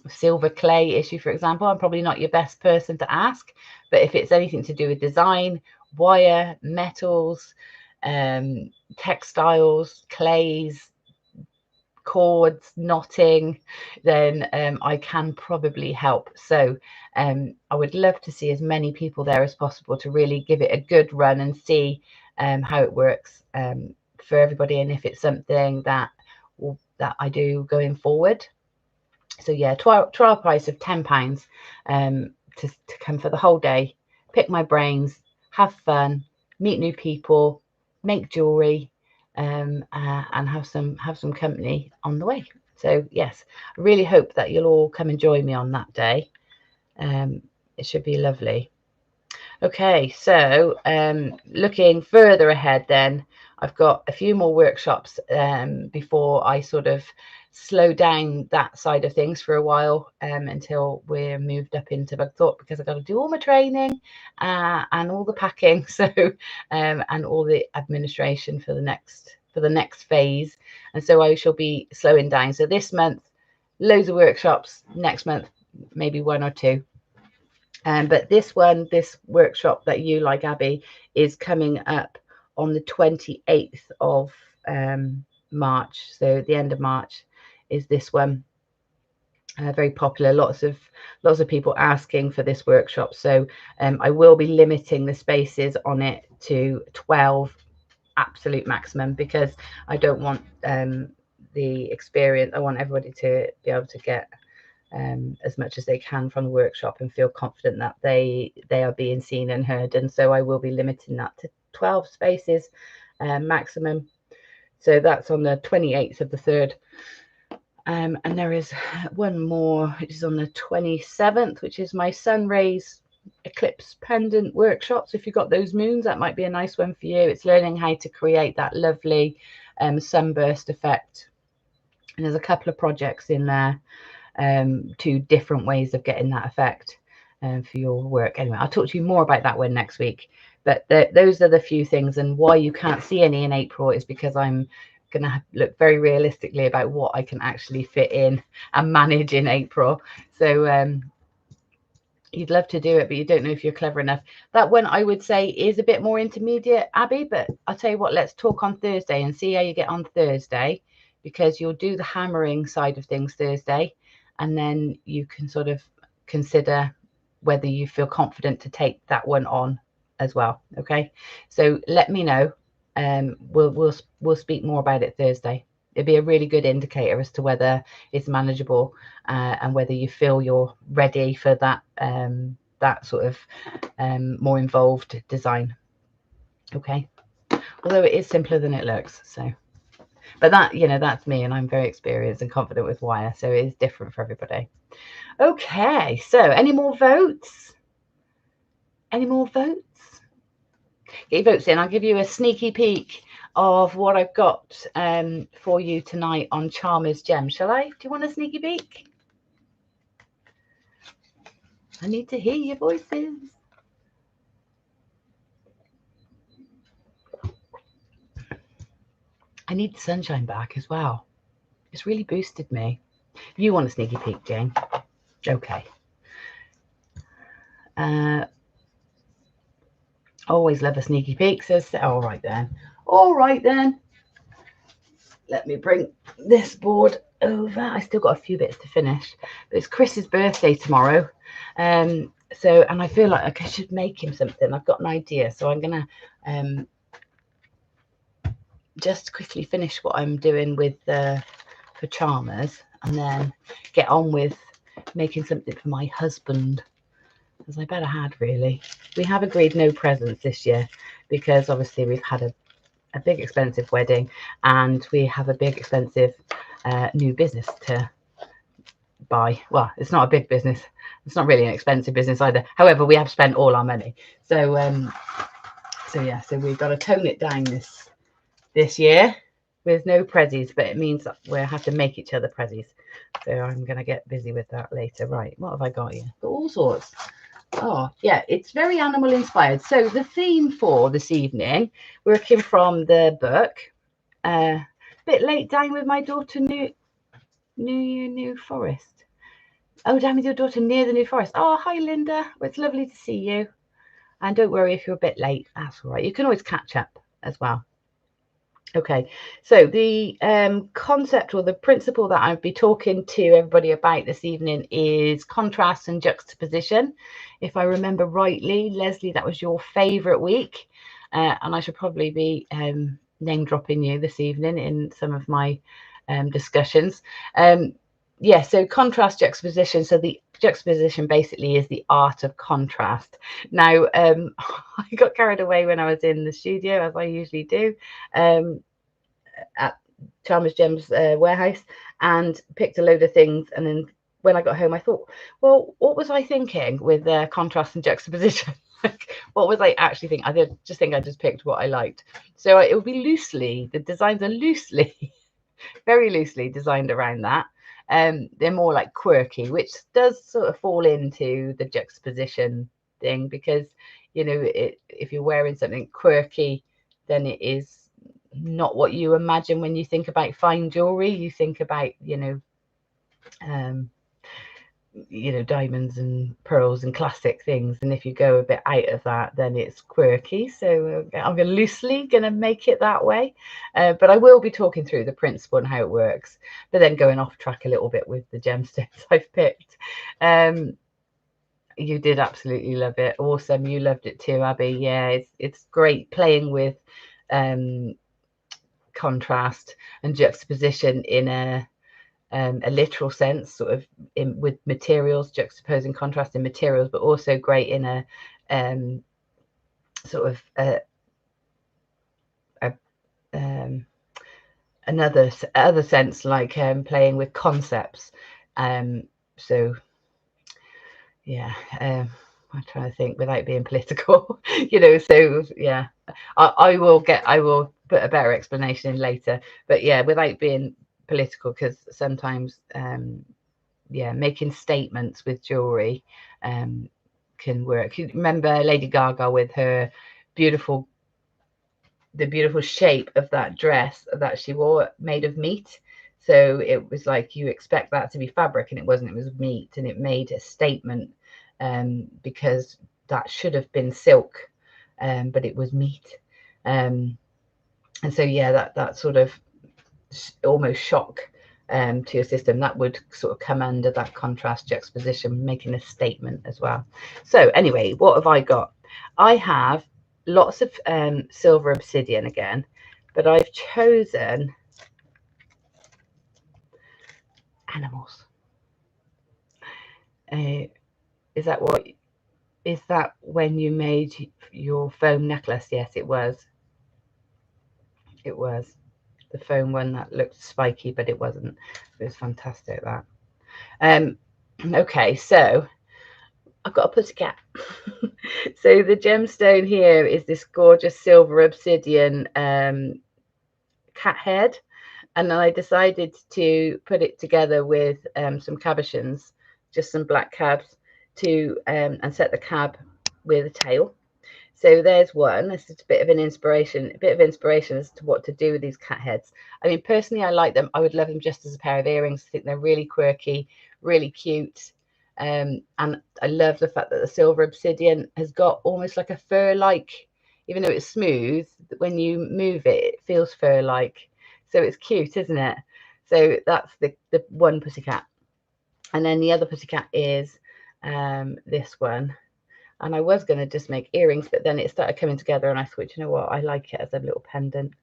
silver clay issue, for example, I'm probably not your best person to ask. But if it's anything to do with design, wire, metals, textiles, clays, cords, knotting, then I can probably help. So I would love to see as many people there as possible to really give it a good run and see how it works for everybody, and if it's something that I do going forward. So yeah, trial price of £10 to come for the whole day, pick my brains, have fun, meet new people, make jewelry, and have some company on the way. So yes, I really hope that you'll all come and join me on that day. It should be lovely. Okay, so looking further ahead, then I've got a few more workshops before I sort of slow down that side of things for a while until we're moved up into Bugthorpe, because I've got to do all my training and all the packing, so and all the administration for the next phase. And so I shall be slowing down. So this month, loads of workshops. Next month, maybe one or two. But this workshop that you like, Abby, is coming up on the 28th of March. So the end of March is this one. very popular. Lots of people asking for this workshop, so I will be limiting the spaces on it to 12 absolute maximum, because I don't want the experience. I want everybody to be able to get as much as they can from the workshop and feel confident that they are being seen and heard. And so I will be limiting that to 12 spaces maximum. So that's on the 28th of the 3rd. And there is one more, which is on the 27th, which is my sun rays eclipse pendant workshop. So if you've got those moons, that might be a nice one for you. It's learning how to create that lovely sunburst effect. And there's a couple of projects in there, 2 different ways of getting that effect for your work. Anyway, I'll talk to you more about that one next week. But those are the few things. And why you can't see any in April is because I'm going to look very realistically about what I can actually fit in and manage in April. So you'd love to do it, but you don't know if you're clever enough. That one I would say is a bit more intermediate, Abby, but I'll tell you what, let's talk on Thursday and see how you get on Thursday, because you'll do the hammering side of things Thursday, and then you can sort of consider whether you feel confident to take that one on as well. Okay, so let me know. We'll speak more about it Thursday. It'd be a really good indicator as to whether it's manageable and whether you feel you're ready for that that sort of more involved design. Okay, although it is simpler than it looks. So, but that, you know, that's me, and I'm very experienced and confident with wire, so it is different for everybody. Okay, so any more votes? Any more votes? Get your votes in. I'll give you a sneaky peek of what I've got for you tonight on Charmers Gems. Shall I? Do you want a sneaky peek? I need to hear your voices. I need the sunshine back as well. It's really boosted me. You want a sneaky peek, Jane? Okay. Always love a sneaky peek. Says, all right then. All right then. Let me bring this board over. I still got a few bits to finish. But it's Chris's birthday tomorrow. And I feel like I should make him something. I've got an idea. So I'm going to just quickly finish what I'm doing with for Charmers, and then get on with making something for my husband, as I better had really. We have agreed no presents this year because obviously we've had a big expensive wedding, and we have a big expensive new business to buy. Well, it's not a big business, it's not really an expensive business either. However, we have spent all our money, so yeah, so we've got to tone it down this year with no prezzies, but it means that we'll have to make each other prezzies. So I'm going to get busy with that later. Right, what have I got here? Got all sorts. Oh, yeah, it's very animal inspired. So the theme for this evening, working from the book, bit late down with my daughter, New Forest. Oh, down with your daughter near the New Forest. Oh, hi, Linda. Well, it's lovely to see you. And don't worry if you're a bit late. That's all right. You can always catch up as well. Okay, so the concept or the principle that I'll be talking to everybody about this evening is contrast and juxtaposition. If I remember rightly, Leslie, that was your favourite week, and I should probably be name dropping you this evening in some of my discussions. Yeah, so contrast, juxtaposition. So the juxtaposition basically is the art of contrast. Now, I got carried away when I was in the studio, as I usually do, at Charmers Gems warehouse, and picked a load of things. And then when I got home, I thought, well, what was I thinking with contrast and juxtaposition? What was I actually thinking? I just think I just picked what I liked. So it will be loosely, the designs are loosely, very loosely designed around that. They're more like quirky, which does sort of fall into the juxtaposition thing, because, you know, if you're wearing something quirky, then it is not what you imagine when you think about fine jewelry. You think about, you know, you know, diamonds and pearls and classic things, and if you go a bit out of that, then it's quirky. So I'm loosely going to make it that way, but I will be talking through the principle and how it works, but then going off track a little bit with the gemstones I've picked. You did absolutely love it. Awesome. You loved it too, Abby. Yeah, it's great playing with contrast and juxtaposition in a literal sense, sort of with materials, juxtaposing contrast in materials, but also great in a sort of other sense, like playing with concepts. So yeah, I'm trying to think without being political, you know. So yeah, I will put a better explanation in later, but yeah, without being political, because sometimes yeah, making statements with jewelry can work. You remember Lady Gaga with her beautiful shape of that dress that she wore made of meat? So it was like, you expect that to be fabric, and it wasn't. It was meat, and it made a statement because that should have been silk, but it was meat. And so yeah, that sort of almost shock to your system, that would sort of come under that contrast juxtaposition, making a statement as well. So anyway, what have I got? I have lots of silver obsidian again, but I've chosen animals. Is that when you made your foam necklace? Yes, it was. It was the foam one that looked spiky, but it wasn't. It was fantastic, that. Okay, so I've got a pussycat. So the gemstone here is this gorgeous silver obsidian cat head, and then I decided to put it together with some cabochons, just some black cabs, to and set the cab with a tail. So there's one. This is a bit of inspiration as to what to do with these cat heads. I mean, personally, I like them. I would love them just as a pair of earrings. I think they're really quirky, really cute. And I love the fact that the silver obsidian has got almost like a fur-like, even though it's smooth, when you move it, it feels fur-like. So it's cute, isn't it? So that's the one pussycat. And then the other pussycat is this one. And I was going to just make earrings, but then it started coming together, and I thought, you know what, I like it as a little pendant.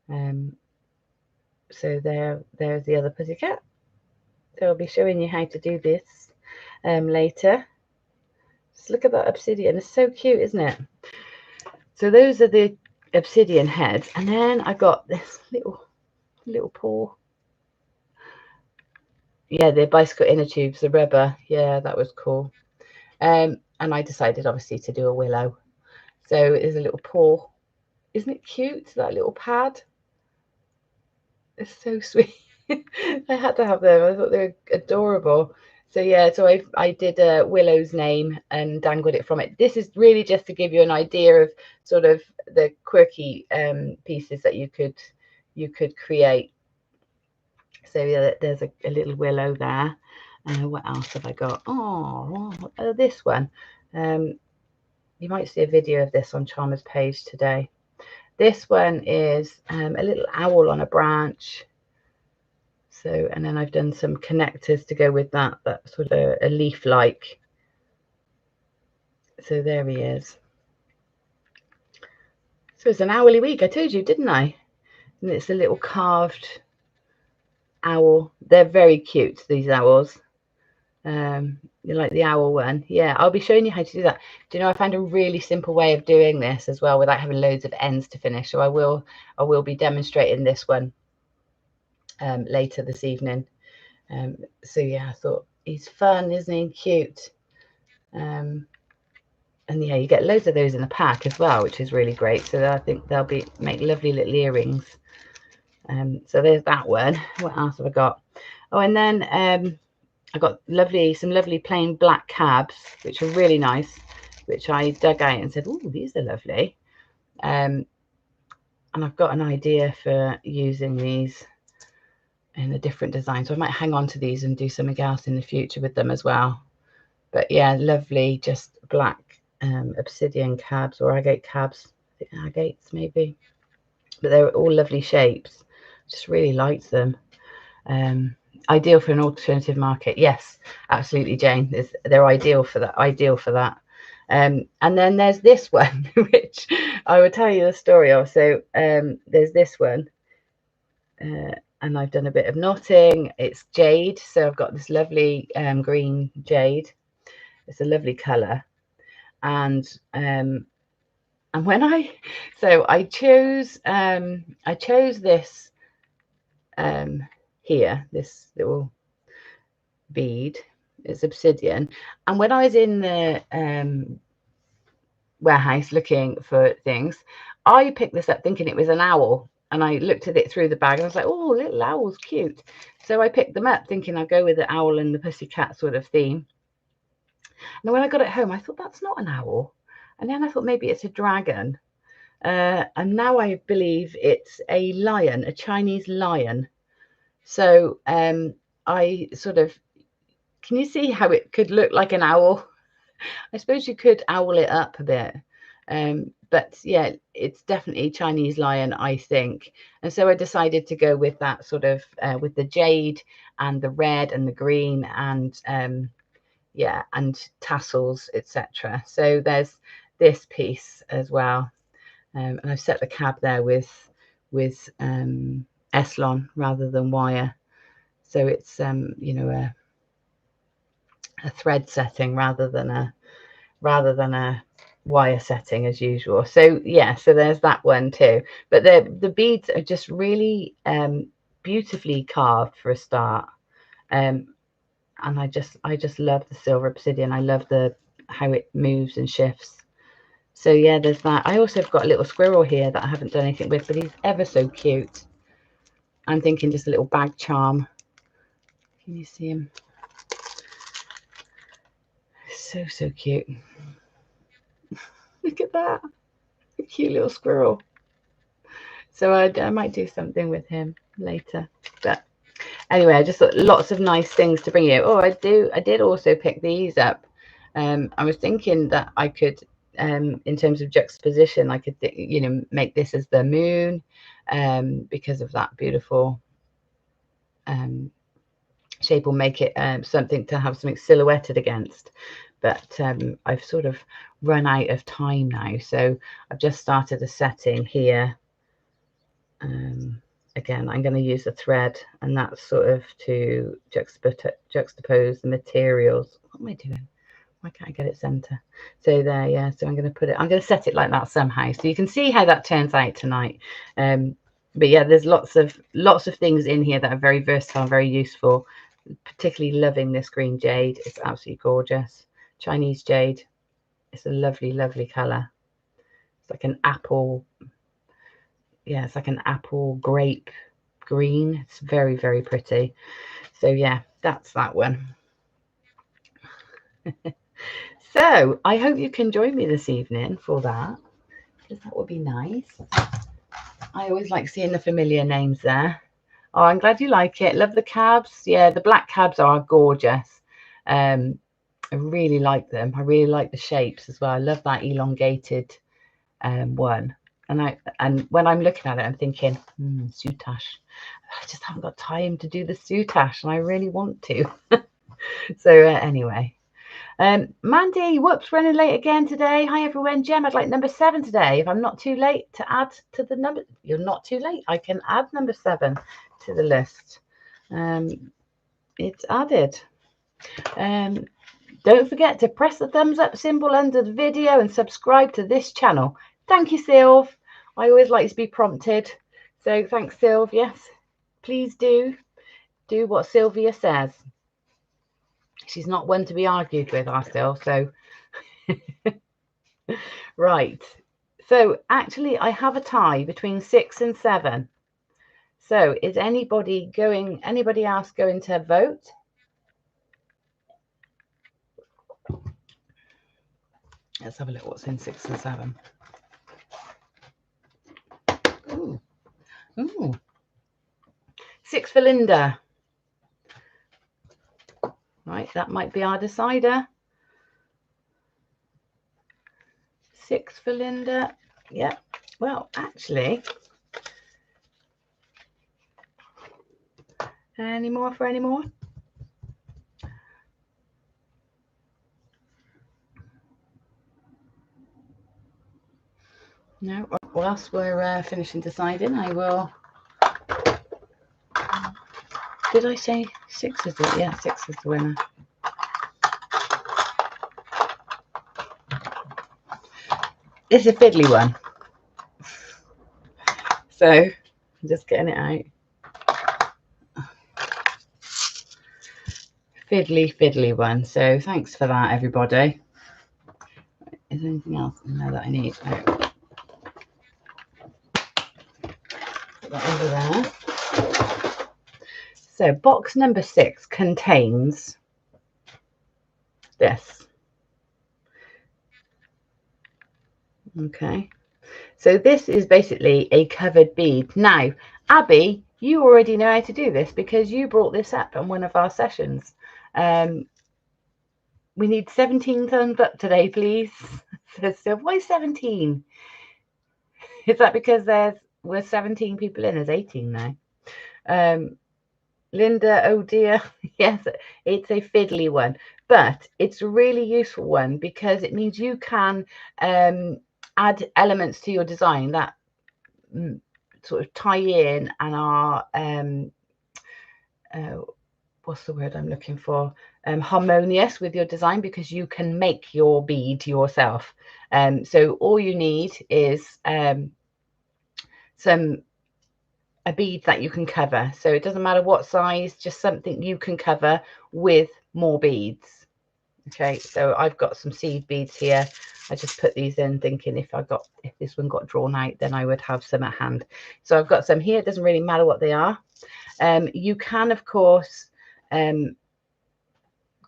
So there's the other pussycat. So I'll be showing you how to do this later. Just look at that obsidian. It's so cute, isn't it? So those are the obsidian heads. And then I got this little paw. Yeah, the bicycle inner tubes, the rubber. Yeah, that was cool. And I decided, obviously, to do a willow. So there's a little paw. Isn't it cute, that little pad? It's so sweet. I had to have them. I thought they were adorable. So yeah, so I did a Willow's name and dangled it from it. This is really just to give you an idea of sort of the quirky pieces that you could create. So yeah, there's a little willow there. What else have I got? Oh, this one. You might see a video of this on Charmer's page today. This one is a little owl on a branch. So, and then I've done some connectors to go with that sort of a leaf-like. So there he is. So it's an owly week, I told you, didn't I? And it's a little carved owl. They're very cute, these owls. You like the owl one? Yeah, I'll be showing you how to do that. Do you know, I found a really simple way of doing this as well without having loads of ends to finish. So I will be demonstrating this one later this evening. So yeah, I thought he's fun, isn't he? Cute. And yeah, you get loads of those in the pack as well, which is really great. So I think they'll make lovely little earrings. So there's that one. What else have I got? Oh, and then I got some lovely plain black cabs, which are really nice, which I dug out and said, oh, these are lovely. And I've got an idea for using these in a different design. So I might hang on to these and do something else in the future with them as well. But yeah, lovely, just black obsidian cabs or agate cabs. I think agates maybe. But they're all lovely shapes. Just really liked them. Ideal for an alternative market. Yes, absolutely, Jane. They're ideal for that. Ideal for that. And then there's this one, which I will tell you the story of. So there's this one, and I've done a bit of knotting. It's jade, so I've got this lovely green jade. It's a lovely colour, and when I chose this here, this little bead. It's obsidian, and when I was in the warehouse looking for things, I picked this up thinking it was an owl, and I looked at it through the bag and I was like, oh, little owl's cute. So I picked them up thinking I'll go with the owl and the pussycat sort of theme. And when I got it home, I thought that's not an owl, and then I thought maybe it's a dragon, and now I believe it's a lion, a Chinese lion. So I sort of, can you see how it could look like an owl? I suppose you could owl it up a bit. But yeah, it's definitely Chinese lion, I think. And so I decided to go with that sort of, with the jade and the red and the green and yeah, and tassels, etc. So there's this piece as well. And I've set the cab there with Eslon rather than wire. So it's, you know, a thread setting rather than a wire setting as usual. So yeah, so there's that one too. But the beads are just really beautifully carved for a start. And I just love the silver obsidian. I love how it moves and shifts. So yeah, there's that. I also have got a little squirrel here that I haven't done anything with, but he's ever so cute. I'm thinking just a little bag charm. Can you see him? So cute. Look at that. A cute little squirrel. So I might do something with him later. But anyway, I just thought lots of nice things to bring you. Oh, I did also pick these up. I was thinking that I could, in terms of juxtaposition, I could, you know, make this as the moon, because of that beautiful shape, will make it something to have something silhouetted against. But I've sort of run out of time now, so I've just started a setting here. Again, I'm going to use a thread, and that's sort of to juxtapose the materials. What am I doing? Why can't I get it center? So there, yeah. So I'm going to set it like that somehow, so you can see how that turns out tonight. But yeah, there's lots of things in here that are very versatile, very useful. Particularly loving this green jade. It's absolutely gorgeous. Chinese jade. It's a lovely color. It's like an apple. Yeah, it's like an apple grape green. It's very pretty. So yeah, that's that one. So I hope you can join me this evening for that, because that would be nice. I always like seeing the familiar names there. Oh, I'm glad you like it. Love the cabs. Yeah, the black cabs are gorgeous. I really like them. I really like the shapes as well. I love that elongated one. And when I'm looking at it, I'm thinking, soutache. I just haven't got time to do the soutache, and I really want to. So anyway, Mandy, whoops, running late again today. Hi everyone. Gem, I'd like number 7 today. If I'm not too late to add to the number, you're not too late. I can add number 7 to the list. It's added. Don't forget to press the thumbs up symbol under the video and subscribe to this channel. Thank you, Sylv. I always like to be prompted. So thanks, Sylv. Yes, please do what Sylvia says. She's not one to be argued with, our Sylv. So right. So actually, I have a tie between 6 and 7. So is anybody else going to vote? Let's have a look what's in 6 and 7. Ooh. 6 for Linda. Right, that might be our decider. 6 for Linda. Yeah. Well, actually, any more for any more? No. Whilst we're finishing deciding, I will. Did I say 6 is it? Yeah, 6 is the winner. It's a fiddly one. So I'm just getting it out. Fiddly one. So thanks for that, everybody. Is there anything else in there that I need? No. Put that over there. So box number 6 contains this. Okay. So this is basically a covered bead. Now, Abby, you already know how to do this because you brought this up on one of our sessions. We need 17 thumbs up today, please. So why 17? Is that because we're 17 people in? There's 18 now. Linda, oh dear, yes, it's a fiddly one, but it's a really useful one because it means you can add elements to your design that sort of tie in and are what's the word I'm looking for, harmonious with your design, because you can make your bead yourself. So all you need is a bead that you can cover. So it doesn't matter what size, just something you can cover with more beads. Okay, so I've got some seed beads here. I just put these in thinking if this one got drawn out, then I would have some at hand. So I've got some here. It doesn't really matter what they are. You can, of course,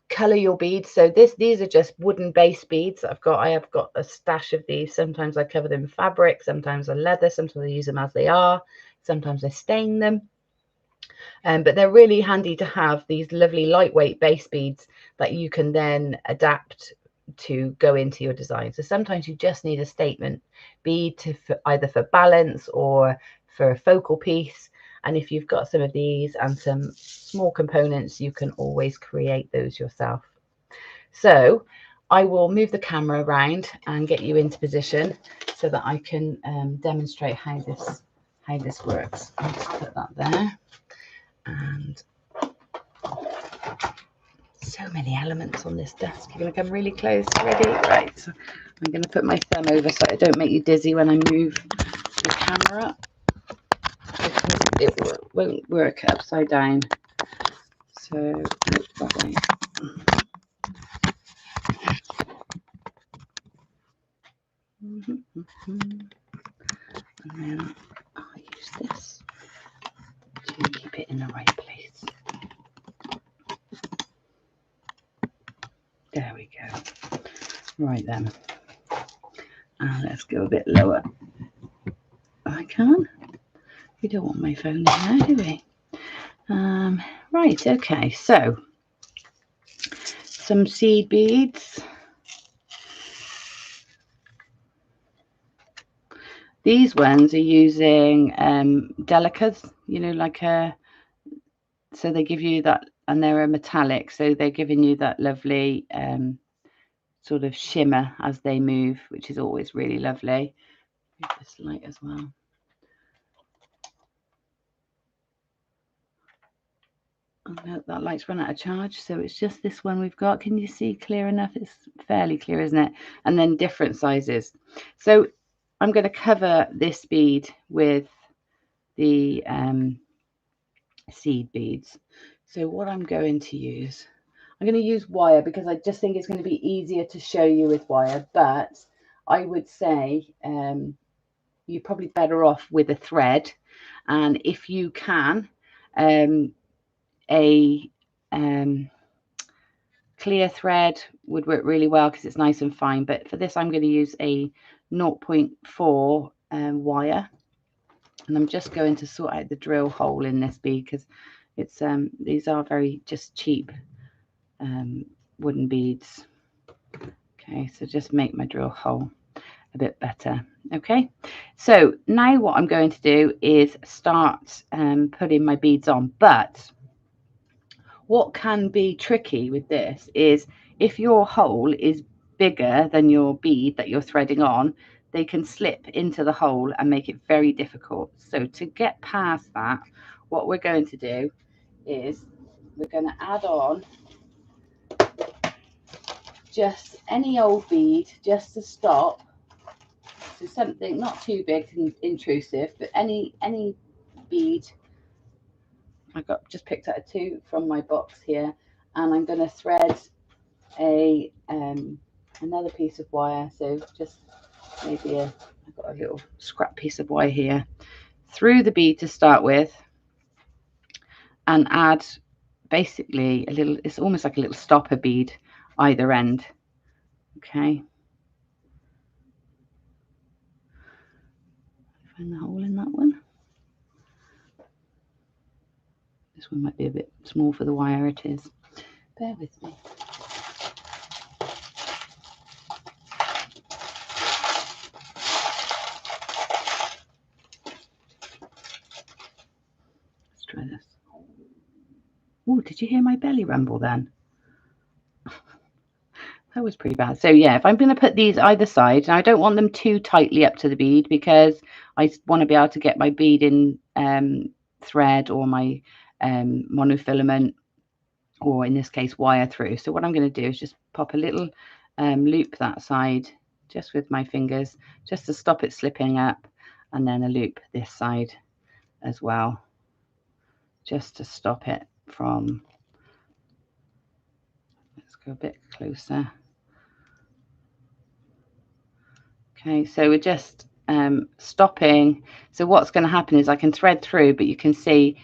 color your beads. So these are just wooden base beads I've got. I have got a stash of these. Sometimes I cover them in fabric, sometimes in leather, sometimes I use them as they are, sometimes I stain them. But they're really handy to have, these lovely lightweight base beads that you can then adapt to go into your design. So sometimes you just need a statement bead either for balance or for a focal piece. And if you've got some of these and some small components, you can always create those yourself. So I will move the camera around and get you into position so that I can demonstrate how this works. I'll just put that there. And so many elements on this desk. You're going to come really close. Ready? Right. So I'm going to put my thumb over so I don't make you dizzy when I move the camera, because it won't work upside down. So that way. And then I'll use this to keep it in the right place. There we go. Right then. And let's go a bit lower. I can. We don't want my phone in there, do we? Right, okay, so some seed beads. These ones are using delicas, you know, so they give you that, and they're a metallic, so they're giving you that lovely sort of shimmer as they move, which is always really lovely. Move this light as well. Oh no, that light's run out of charge, so it's just this one we've got. Can you see clear enough? It's fairly clear, isn't it? And then different sizes. So I'm going to cover this bead with the seed beads. So what I'm going to use, I'm going to use wire because I just think it's going to be easier to show you with wire, but I would say you're probably better off with a thread. And if you can, a clear thread would work really well because it's nice and fine. But for this, I'm going to use a 0.4 wire. And I'm just going to sort out the drill hole in this bead, because it's these are very just cheap wooden beads. Okay, so just make my drill hole a bit better. Okay, so now what I'm going to do is start putting my beads on. But what can be tricky with this is if your hole is bigger than your bead that you're threading on, they can slip into the hole and make it very difficult. So to get past that, what we're going to do is we're going to add on just any old bead just to stop. So something not too big and intrusive, but any bead. I just picked out 2 from my box here, and I'm going to thread a another piece of wire. So just maybe I've got a little scrap piece of wire here through the bead to start with, and add basically a little, it's almost like a little stopper bead either end. Okay, find the hole in that one. This one might be a bit small for the wire it is. Bear with me. Let's try this. Oh, did you hear my belly rumble then? That was pretty bad. So yeah, if I'm going to put these either side, and I don't want them too tightly up to the bead, because I want to be able to get my bead in thread or my monofilament, or in this case wire through. So what I'm going to do is just pop a little loop that side just with my fingers, just to stop it slipping up, and then a loop this side as well, just to stop it from, let's go a bit closer. Okay, so we're just stopping. So what's going to happen is I can thread through, but you can see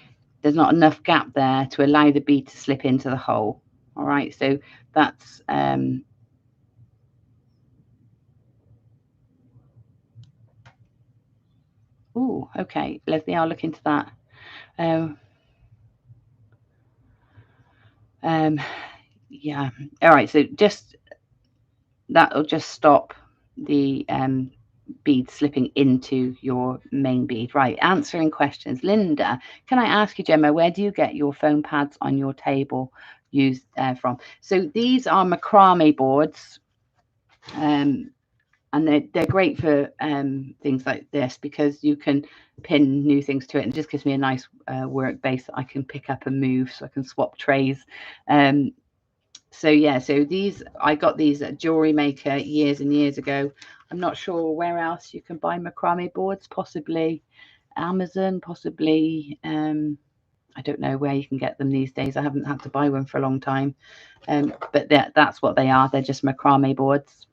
there's not enough gap there to allow the bead to slip into the hole. All right, so that's oh, okay, Leslie, I'll look into that. Yeah, all right, so just that'll just stop the bead slipping into your main bead. Right, answering questions. Linda, can I ask you, Gemma, where do you get your foam pads on your table used from? So these are macrame boards, and they're great for things like this, because you can pin new things to it, and it just gives me a nice work base that I can pick up and move, so I can swap trays. So yeah, so these, I got these at Jewellery Maker years and years ago. I'm not sure where else you can buy macrame boards, possibly Amazon, possibly I don't know where you can get them these days. I haven't had to buy one for a long time, but that's what they are. They're just macrame boards.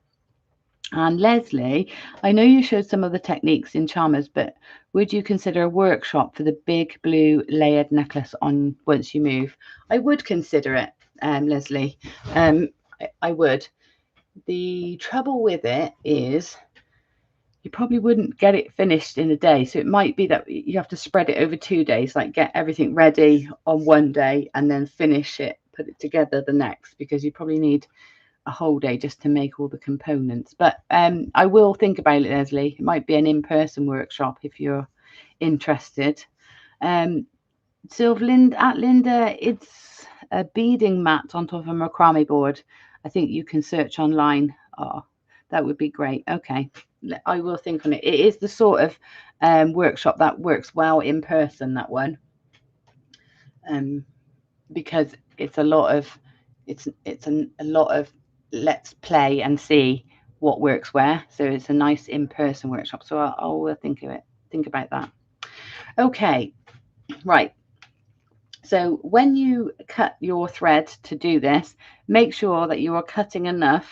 And Leslie, I know you showed some of the techniques in Charmers, but would you consider a workshop for the big blue layered necklace on once you move? I would consider it, Leslie. I would. The trouble with it is you probably wouldn't get it finished in a day. So it might be that you have to spread it over 2 days, like get everything ready on one day and then finish it, put it together the next, because you probably need a whole day just to make all the components. But I will think about it, Leslie. It might be an in-person workshop if you're interested. Linda, it's a beading mat on top of a macrame board. I think you can search online. Oh, that would be great. Okay, I will think on it. It is the sort of workshop that works well in person, that one, because it's a lot of a lot of let's play and see what works where. So it's a nice in-person workshop. So I'll think about that. Okay, right. So when you cut your thread to do this, make sure that you are cutting enough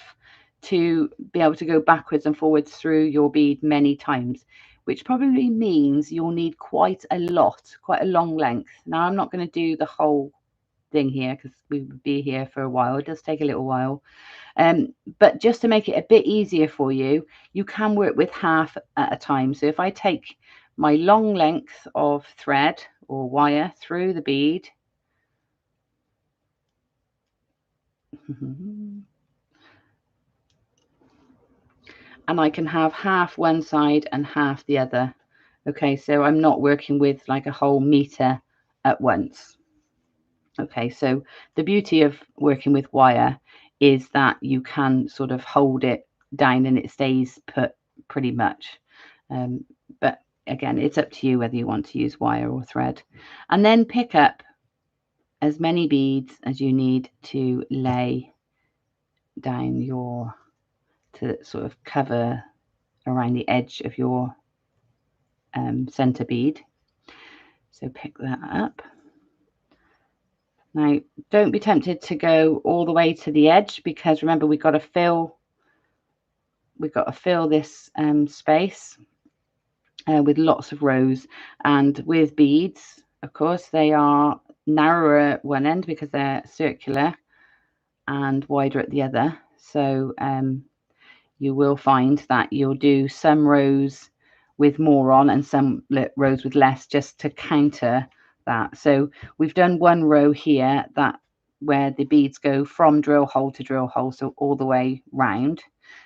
to be able to go backwards and forwards through your bead many times, which probably means you'll need quite a long length. Now, I'm not going to do the whole thing here because we would be here for a while. It does take a little while. But just to make it a bit easier for you, you can work with half at a time. So if I take my long length of thread or wire through the bead. And I can have half one side and half the other. Okay, so I'm not working with like a whole meter at once. Okay, so the beauty of working with wire is that you can sort of hold it down and it stays put pretty much. But again, it's up to you whether you want to use wire or thread. And then pick up as many beads as you need to lay down to sort of cover around the edge of your center bead. So pick that up. Now, don't be tempted to go all the way to the edge, because remember, we've got to fill this space with lots of rows. And with beads, of course, they are narrower at one end because they're circular and wider at the other. So you will find that you'll do some rows with more on and some rows with less, just to counter that. So we've done one row here where the beads go from drill hole to drill hole, so all the way round.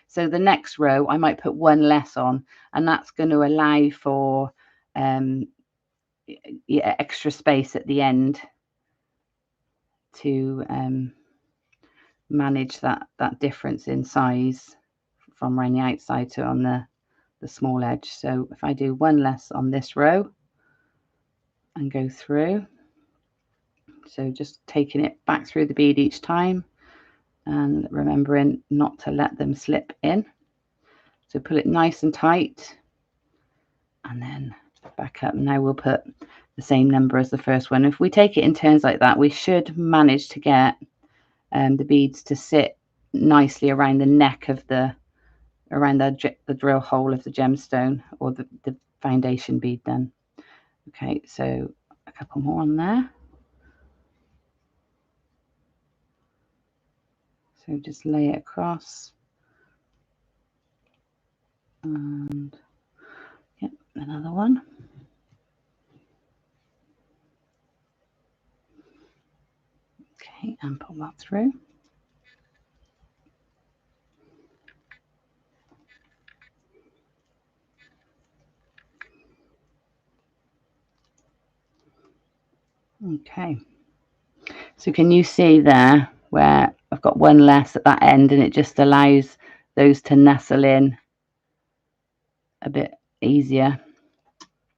So the next row I might put one less on, and that's going to allow for extra space at the end to manage that difference in size from around the outside to on the small edge. So if I do one less on this row and go through, so just taking it back through the bead each time and remembering not to let them slip in. So pull it nice and tight and then back up. Now we'll put the same number as the first one. If we take it in turns like that, we should manage to get the beads to sit nicely around the neck of around the drill hole of the gemstone or the foundation bead then. Okay, so a couple more on there. So just lay it across. And yep, another one. Okay, and pull that through. Okay, so can you see there where I've got one less at that end, and it just allows those to nestle in a bit easier.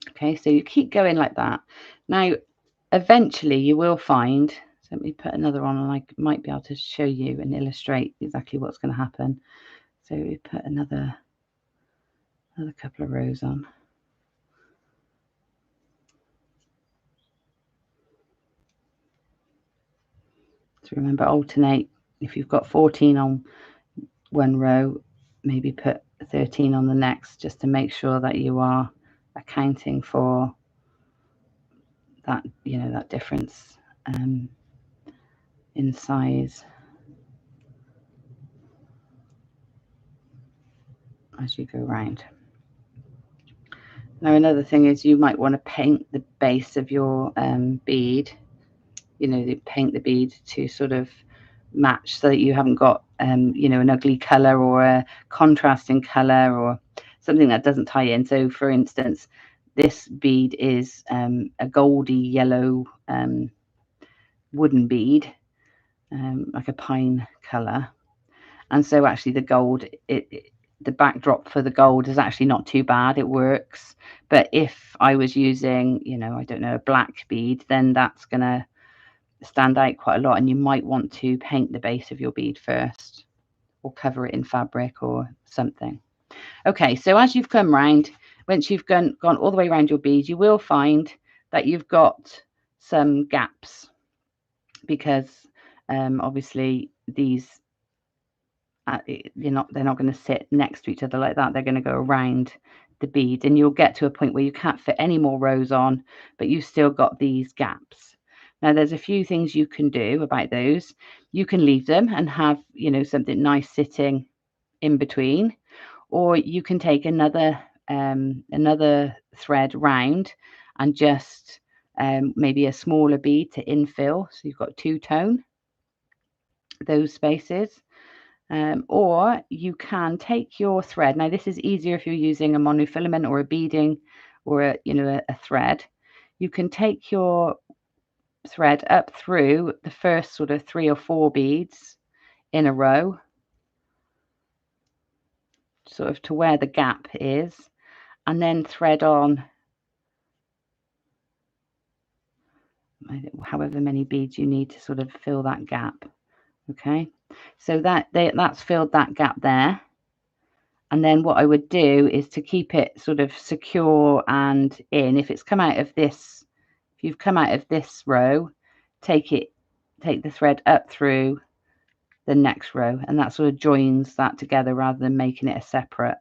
Okay, so you keep going like that. Now eventually you will find, so let me put another on and I might be able to show you and illustrate exactly what's going to happen. So we put another couple of rows on. So remember, alternate. If you've got 14 on one row, maybe put 13 on the next, just to make sure that you are accounting for that, you know, that difference in size as you go around. Now another thing is you might want to paint the base of your bead, you know, paint the bead to sort of match so that you haven't got you know, an ugly color or a contrasting color or something that doesn't tie in. So for instance, this bead is a goldy yellow wooden bead, like a pine color, and so actually the gold, the backdrop for the gold is actually not too bad, it works. But if I was using, you know, I don't know, a black bead, then that's gonna stand out quite a lot, and you might want to paint the base of your bead first or cover it in fabric or something. Okay, so as you've come round, once you've gone all the way around your bead, you will find that you've got some gaps, because obviously these they're not going to sit next to each other like that. They're going to go around the bead, and you'll get to a point where you can't fit any more rows on, but you've still got these gaps. Now there's a few things you can do about those. You can leave them and have, you know, something nice sitting in between, or you can take another another thread round and just maybe a smaller bead to infill, so you've got two-tone those spaces. Or you can take your thread. Now this is easier if you're using a monofilament or a beading or a thread. You can take your thread up through the first sort of 3 or 4 beads in a row, sort of to where the gap is, and then thread on however many beads you need to sort of fill that gap. Okay, so that's filled that gap there. And then what I would do is to keep it sort of secure and in. If you've come out of this row, take the thread up through the next row, and that sort of joins that together rather than making it a separate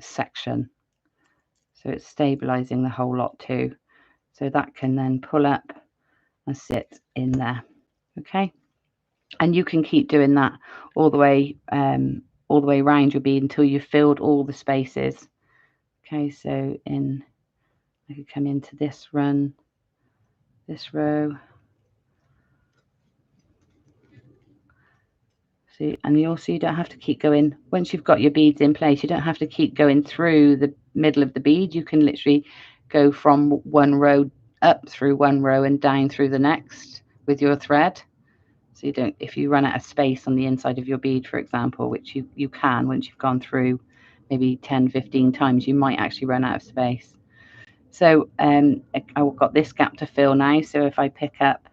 section. So it's stabilizing the whole lot too. So that can then pull up and sit in there. Okay. And you can keep doing that all the way around your bead until you've filled all the spaces. Okay, so I could come into this row. See, and you don't have to keep going. Once you've got your beads in place, you don't have to keep going through the middle of the bead. You can literally go from one row up through one row and down through the next with your thread. So if you run out of space on the inside of your bead, for example, which you can once you've gone through maybe 10, 15 times, you might actually run out of space. So I've got this gap to fill now. So if I pick up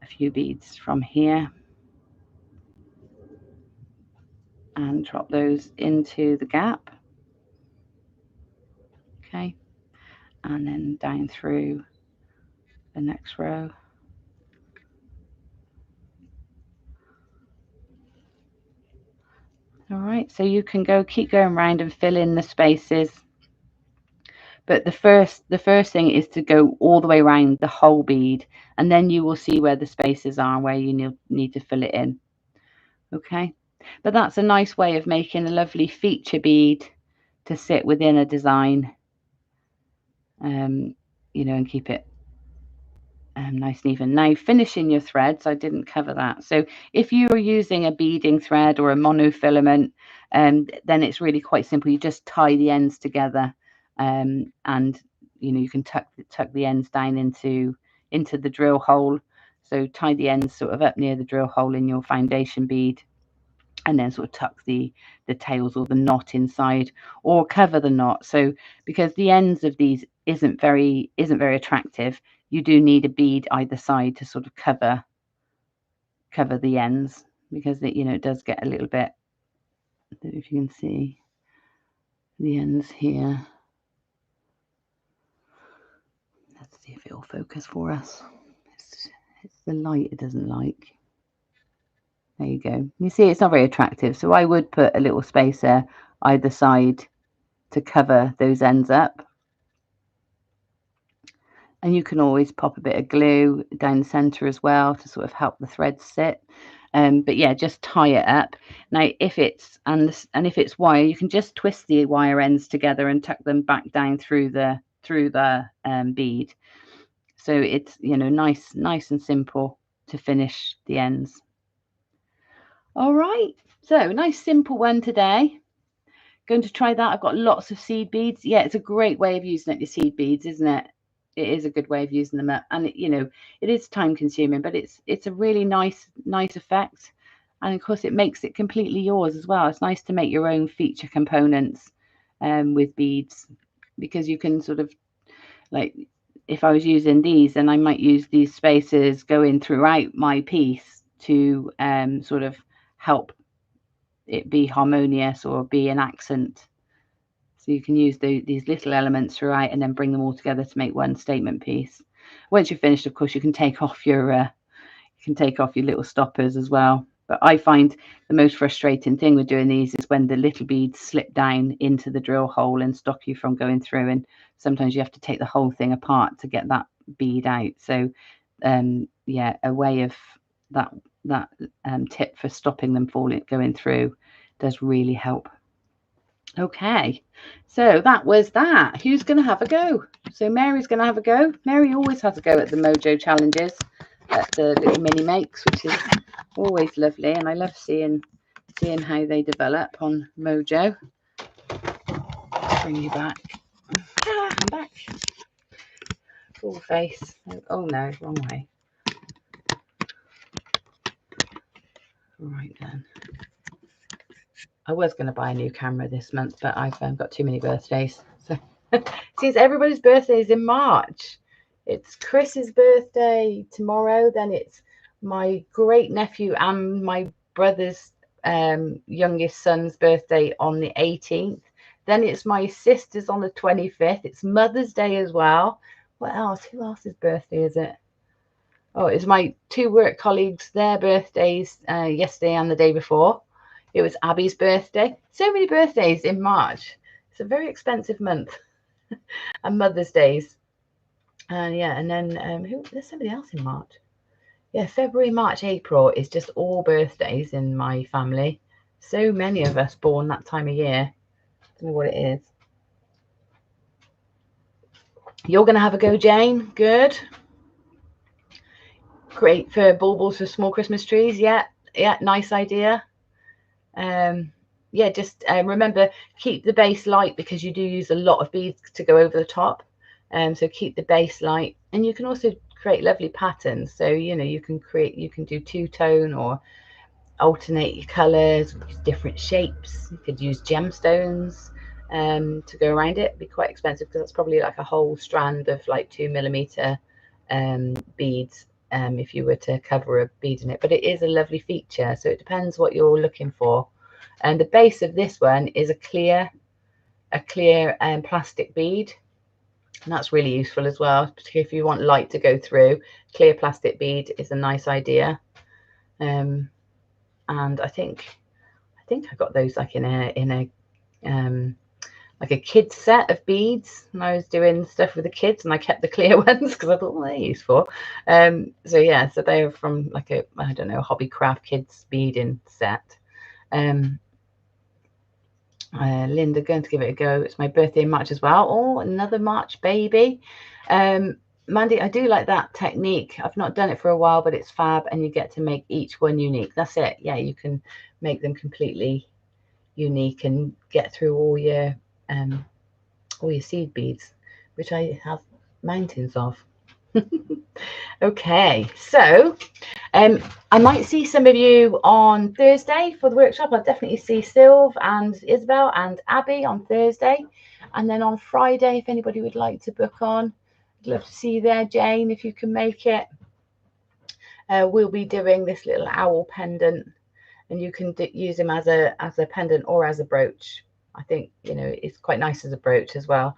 a few beads from here and drop those into the gap, okay, and then down through the next row. All right, so you can keep going around and fill in the spaces. But the first thing is to go all the way around the whole bead, and then you will see where the spaces are, where you need to fill it in. Okay, but that's a nice way of making a lovely feature bead to sit within a design, and keep it nice and even. Now, finishing your threads, I didn't cover that. So if you're using a beading thread or a monofilament, then it's really quite simple. You just tie the ends together, and you can tuck the ends down into the drill hole. So tie the ends sort of up near the drill hole in your foundation bead, and then sort of tuck the tails or the knot inside, or cover the knot. So because the ends of these isn't very attractive, you do need a bead either side to sort of cover the ends, because it does get a little bit, I don't know if you can see the ends here. Let's see if it will focus for us. It's the light it doesn't like. There you go. You see, it's not very attractive. So I would put a little spacer either side to cover those ends up. And you can always pop a bit of glue down the center as well to sort of help the threads sit. But yeah, just tie it up. Now, if it's wire, you can just twist the wire ends together and tuck them back down through the bead. So it's nice and simple to finish the ends. All right, so nice simple one today. Going to try that. I've got lots of seed beads. Yeah, it's a great way of using up your seed beads, isn't it? It is a good way of using them up, and it is time consuming, but it's a really nice effect, and of course it makes it completely yours as well. It's nice to make your own feature components with beads, because you can sort of, like, if I was using these, then I might use these spaces going throughout my piece to sort of help it be harmonious or be an accent. So you can use these little elements throughout and then bring them all together to make one statement piece. Once you're finished, of course, you can take off your little stoppers as well. But I find the most frustrating thing with doing these is when the little beads slip down into the drill hole and stop you from going through. And sometimes you have to take the whole thing apart to get that bead out. So yeah, a way of that tip for stopping them going through does really help. Okay, so that was that. Who's going to have a go? So Mary's going to have a go. Mary always has a go at the Mojo challenges, at the little mini makes, which is always lovely, and I love seeing how they develop on Mojo. Bring you back. I'm back. Full face. Oh no, wrong way. Right then. I was going to buy a new camera this month, but I've got too many birthdays. So since everybody's birthday is in March, it's Chris's birthday tomorrow. Then it's my great nephew and my brother's youngest son's birthday on the 18th. Then it's my sister's on the 25th. It's Mother's Day as well. What else? Who else's birthday is it? Oh, it's my two work colleagues, their birthdays yesterday and the day before. It was Abby's birthday. So many birthdays in March. It's a very expensive month. And Mother's Days. And yeah, and then there's somebody else in March. Yeah, February, March, April is just all birthdays in my family. So many of us born that time of year. I don't know what it is. You're going to have a go, Jane. Good. Great for baubles for small Christmas trees. Yeah, nice idea. Yeah, just remember, keep the base light because you do use a lot of beads to go over the top. So keep the base light, and you can also create lovely patterns. So you can do two-tone or alternate your colors, different shapes. You could use gemstones to go around it. It'd be quite expensive because that's probably like a whole strand of like 2mm beads. If you were to cover a bead in it, but it is a lovely feature, so it depends what you're looking for. And the base of this one is a clear plastic bead, and that's really useful as well, particularly if you want light to go through. Clear plastic bead is a nice idea. And I think I got those like in a like a kid's set of beads, and I was doing stuff with the kids, and I kept the clear ones because I thought, well, they're useful. So yeah, so they were from like a, I don't know, Hobbycraft kids beading set. Linda, going to give it a go. It's my birthday in March as well. Oh, another March baby. Mandy, I do like that technique. I've not done it for a while, but it's fab, and you get to make each one unique. That's it. Yeah, you can make them completely unique and get through all your seed beads, which I have mountains of. Okay, so I might see some of you on Thursday for the workshop. I'll definitely see Sylve and Isabel and Abby on Thursday, and then on Friday, if anybody would like to book on, I'd love to see you there. Jane, if you can make it. We'll be doing this little owl pendant, and you can use them as a pendant or as a brooch. I think it's quite nice as a brooch as well.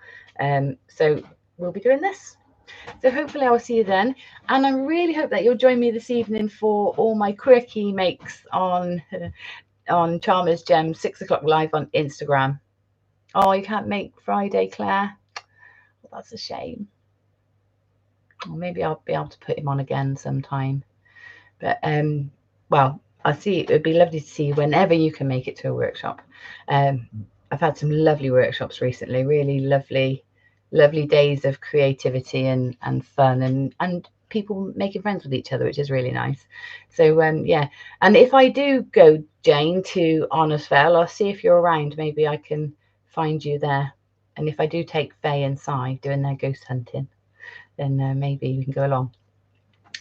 So we'll be doing this. So hopefully I will see you then, and I really hope that you'll join me this evening for all my quirky makes on Charmers Gems 6 o'clock live on Instagram. Oh, you can't make Friday, Claire? Well, that's a shame. Or maybe I'll be able to put him on again sometime. But well, I'll see. It would be lovely to see you whenever you can make it to a workshop. I've had some lovely workshops recently, really lovely days of creativity and fun and people making friends with each other, which is really nice. So yeah, and if I do go, Jane, to Honours Fell, I'll see if you're around. Maybe I can find you there. And if I do take Faye and Si doing their ghost hunting, then maybe you can go along.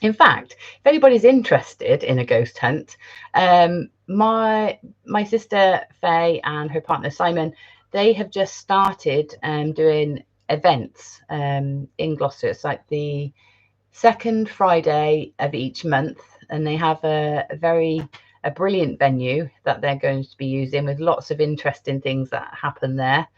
In fact, if anybody's interested in a ghost hunt, my sister Faye and her partner Simon, they have just started doing events in Gloucester. It's like the second Friday of each month, and they have a brilliant venue that they're going to be using with lots of interesting things that happen there,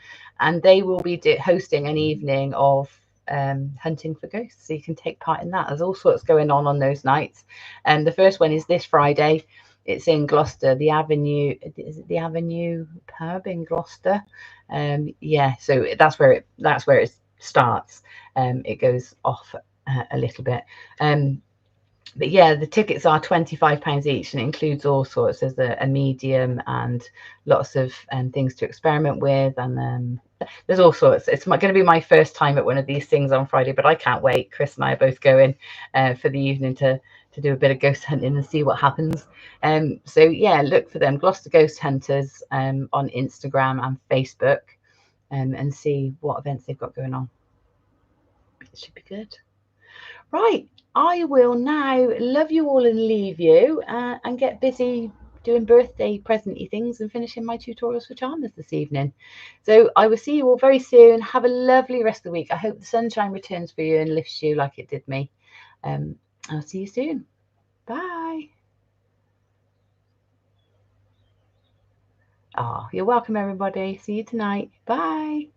and they will be hosting an evening of hunting for ghosts, so you can take part in that. There's all sorts going on those nights, and the first one is this Friday. It's in Gloucester, the Avenue. Is it the Avenue pub in Gloucester? Yeah, so that's where it starts. It goes off a little bit, But yeah, the tickets are £25 each, and it includes all sorts. There's a medium and lots of things to experiment with, and there's all sorts. It's going to be my first time at one of these things on Friday, but I can't wait. Chris and I are both going for the evening to do a bit of ghost hunting and see what happens. So yeah, look for them, Gloucester Ghost Hunters, on Instagram and Facebook, and see what events they've got going on. It should be good. Right, I will now love you all and leave you and get busy doing birthday presenty things and finishing my tutorials for charmers this evening. So I will see you all very soon. Have a lovely rest of the week. I hope the sunshine returns for you and lifts you like it did me. I'll see you soon. Bye. Oh, you're welcome, everybody. See you tonight. Bye.